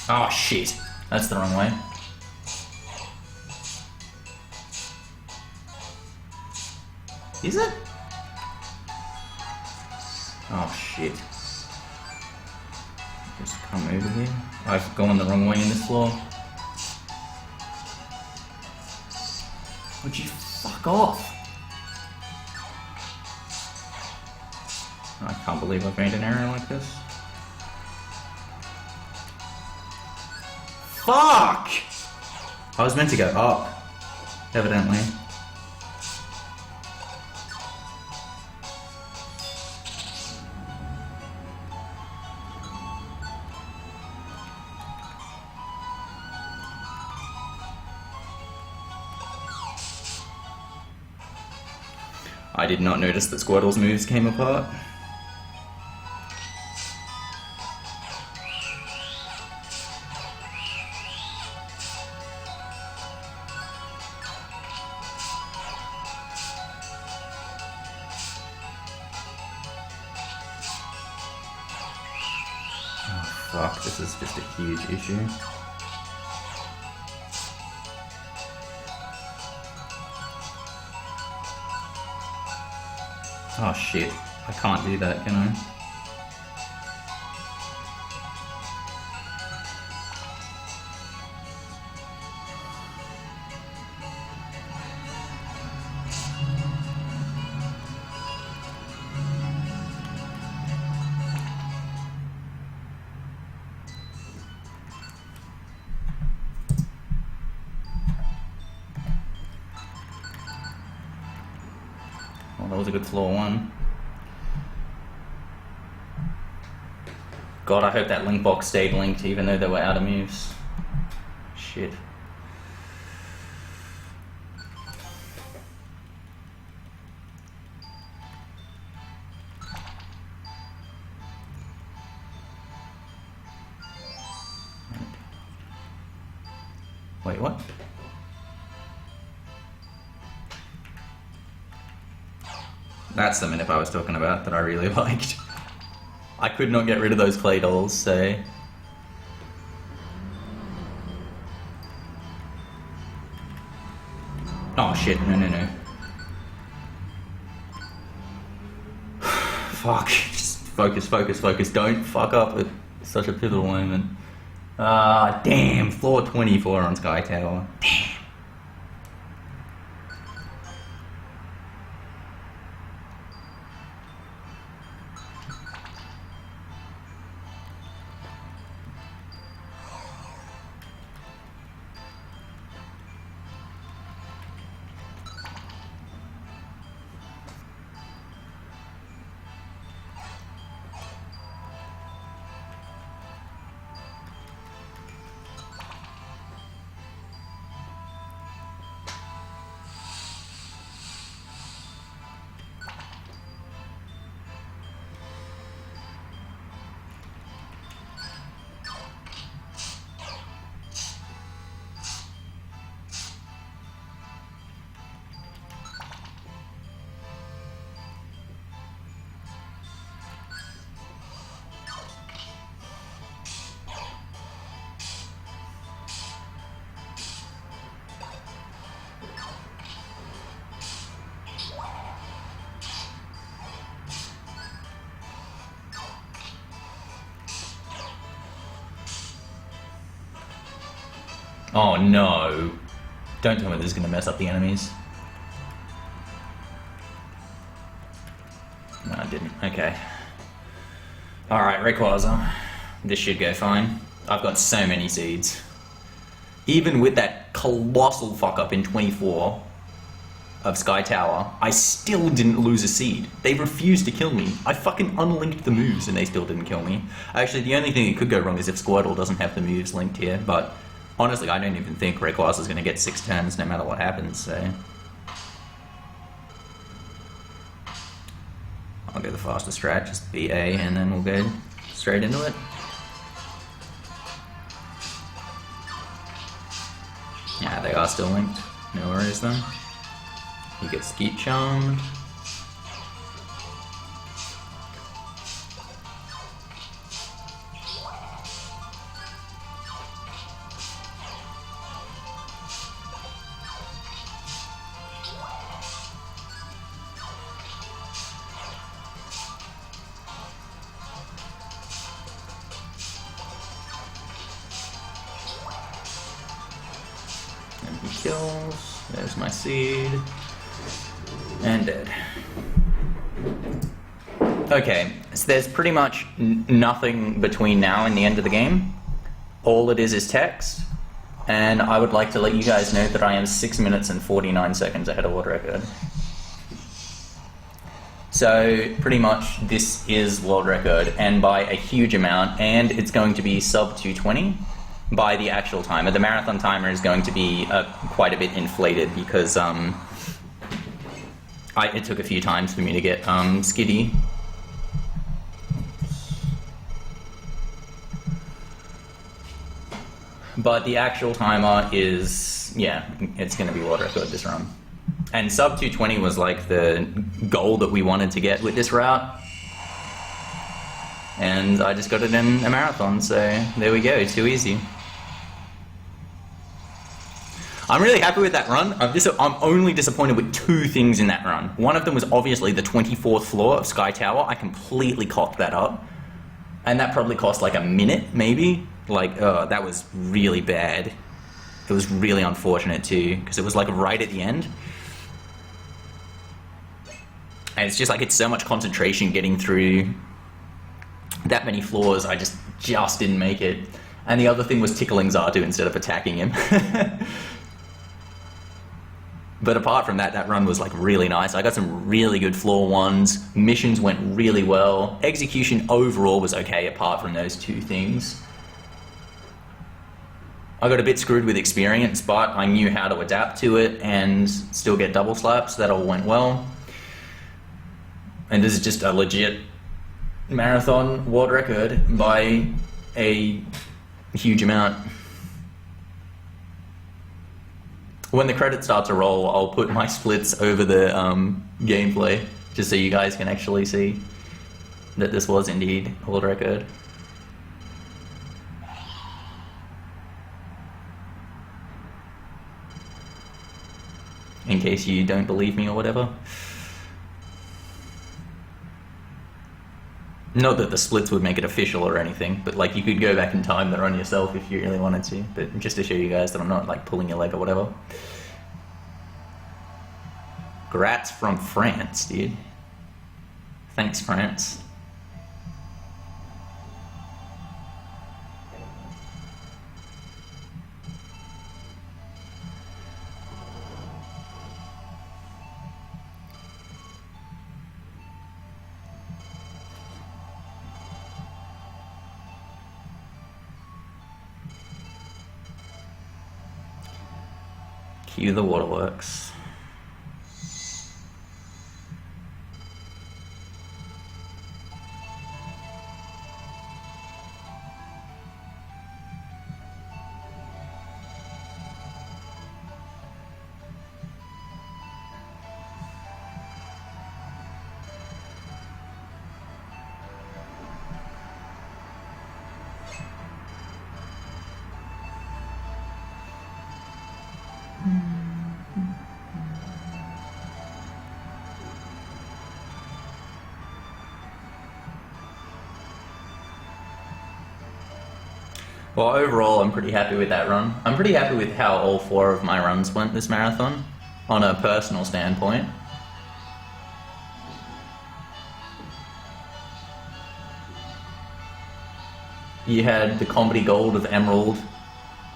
Oh shit, that's the wrong way. Is it? Oh shit. Just come over here. I've gone the wrong way in this floor. Would you fuck off? I can't believe I've made an error like this. Fuck! I was meant to go up, evidently. I did not notice that Squirtle's moves came apart. fuck, this is just a huge issue. Oh shit, I can't do that, can I? Well, that was a good floor one. God, I hope that link box stayed linked even though they were out of moves. Shit. Wait, what? That's the minute I was talking about that I really liked. I could not get rid of those clay dolls, so... Oh shit, no. Fuck, just focus. Don't fuck up at such a pivotal moment. Ah, damn, floor 24 on Sky Tower. Damn. Oh no. Don't tell me this is going to mess up the enemies. No, it didn't. Okay. Alright, Rayquaza. This should go fine. I've got so many seeds. Even with that colossal fuck up in 24 of Sky Tower, I still didn't lose a seed. They refused to kill me. I fucking unlinked the moves and they still didn't kill me. Actually, the only thing that could go wrong is if Squirtle doesn't have the moves linked here, but honestly, I don't even think Rayquaza is going to get 6 turns no matter what happens, so... I'll go the fastest strat, just BA, and then we'll go straight into it. Yeah, they are still linked. No worries then. He gets Skeet Charmed. Kills. There's my seed. And dead. Okay, so there's pretty much nothing between now and the end of the game. All it is text. And I would like to let you guys know that I am 6 minutes and 49 seconds ahead of world record. So pretty much this is world record, and by a huge amount, and it's going to be sub 220. By the actual timer. The marathon timer is going to be quite a bit inflated because it took a few times for me to get Skiddy. But the actual timer is, yeah, it's going to be world record this run. And sub 220 was like the goal that we wanted to get with this route. And I just got it in a marathon, so there we go, too easy. I'm really happy with that run. I'm only disappointed with two things in that run. One of them was obviously the 24th floor of Sky Tower. I completely cocked that up. And that probably cost like a minute, maybe. Like, that was really bad. It was really unfortunate too, because it was like right at the end. And it's just like, it's so much concentration getting through that many floors, I just didn't make it. And the other thing was tickling Zartu instead of attacking him. But apart from that, that run was like really nice. I got some really good floor ones. Missions went really well. Execution overall was okay apart from those two things. I got a bit screwed with experience, but I knew how to adapt to it and still get double slaps. That all went well. And this is just a legit marathon world record by a huge amount. When the credits start to roll, I'll put my splits over the gameplay, just so you guys can actually see that this was indeed a world record. In case you don't believe me or whatever. Not that the splits would make it official or anything, but like you could go back in time the run yourself if you really wanted to, but just to show you guys that I'm not like pulling your leg or whatever. Grats from France, dude. Thanks, France. Cue the waterworks. Well, overall, I'm pretty happy with that run. I'm pretty happy with how all 4 of my runs went this marathon, on a personal standpoint. You had the comedy gold of Emerald.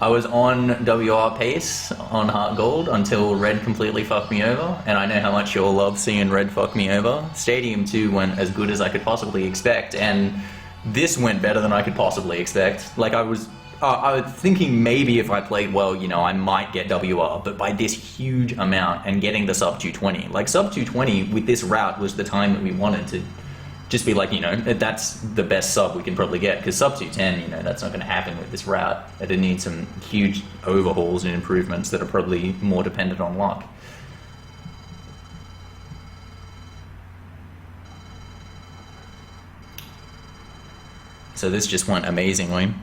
I was on WR pace on Heart Gold until Red completely fucked me over, and I know how much you all love seeing Red fuck me over. Stadium 2 went as good as I could possibly expect, and this went better than I could possibly expect. Like, I was thinking maybe if I played well, you know, I might get WR, but by this huge amount and getting the sub 220. Like, sub 220 with this route was the time that we wanted to just be like, you know, that's the best sub we can probably get, because sub 210, you know, that's not going to happen with this route. It'd need some huge overhauls and improvements that are probably more dependent on luck. So this just went amazingly.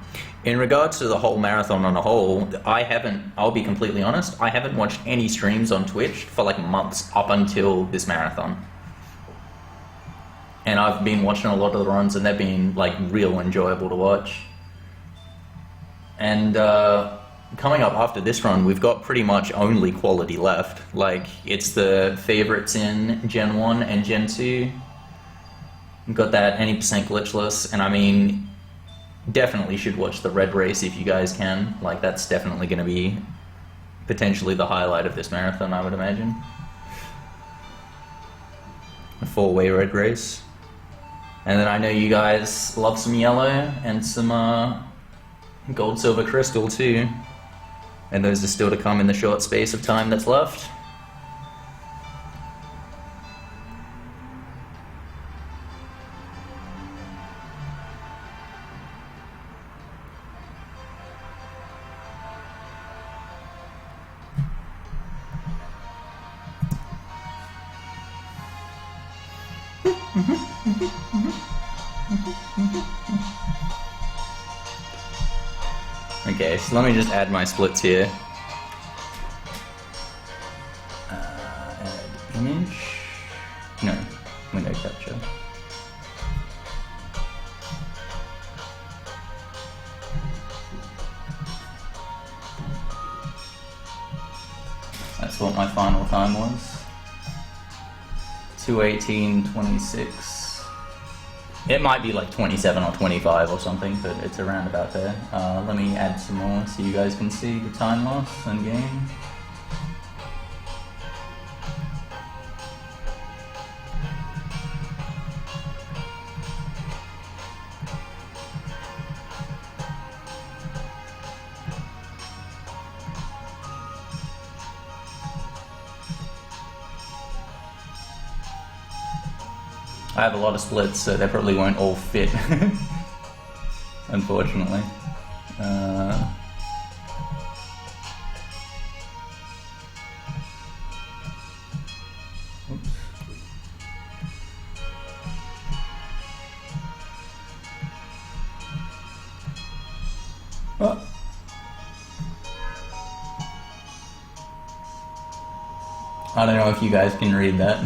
In regards to the whole marathon on a whole, I'll be completely honest, I haven't watched any streams on Twitch for like months up until this marathon. And I've been watching a lot of the runs and they've been like real enjoyable to watch. And coming up after this run, we've got pretty much only quality left. Like, it's the favorites in Gen 1 and Gen 2. We've got that any percent glitchless, and I mean, definitely should watch the red race if you guys can. Like, that's definitely going to be potentially the highlight of this marathon, I would imagine. A 4-way red race. And then I know you guys love some yellow and some gold, silver, crystal too. And those are still to come in the short space of time that's left. Okay, so let me just add my splits here. Add image. No, window capture. That's what my final time was. 2:18:26. It might be like 27 or 25 or something, but it's around about there. Let me add some more so you guys can see the time loss and gain. I have a lot of splits, so they probably won't all fit, unfortunately. Oops. Oh. I don't know if you guys can read that.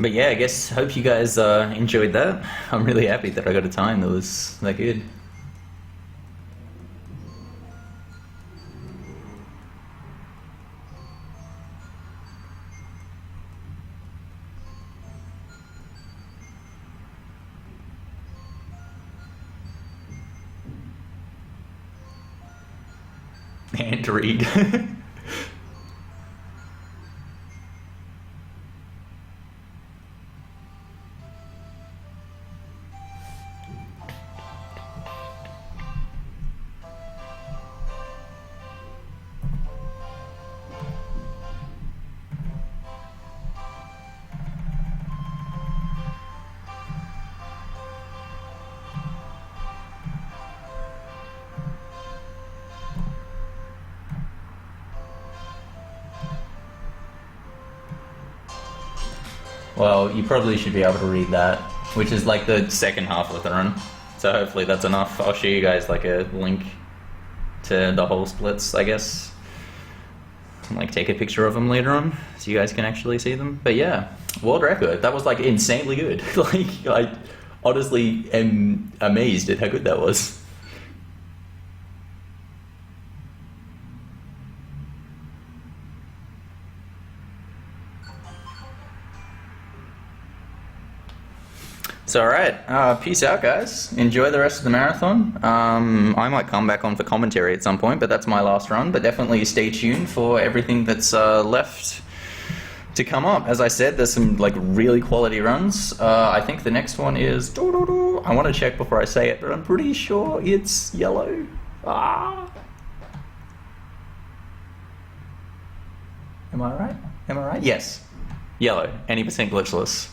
But yeah, I guess, hope you guys enjoyed that. I'm really happy that I got a time that was that good. And read. Well, you probably should be able to read that, which is like the second half of the run. So hopefully that's enough. I'll show you guys like a link to the whole splits, I guess. And like take a picture of them later on so you guys can actually see them. But yeah, world record. That was like insanely good. Like, I honestly am amazed at how good that was. So alright, peace out guys. Enjoy the rest of the marathon. I might come back on for commentary at some point, but that's my last run. But definitely stay tuned for everything that's left to come up. As I said, there's some like really quality runs. I think the next one is... I want to check before I say it, but I'm pretty sure it's yellow. Ah. Am I right? Am I right? Yes. Yellow. Any percent glitchless.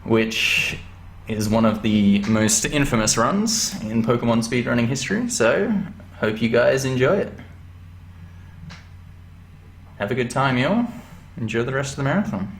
Which is one of the most infamous runs in Pokemon speedrunning history, so hope you guys enjoy it. Have a good time, y'all. Enjoy the rest of the marathon.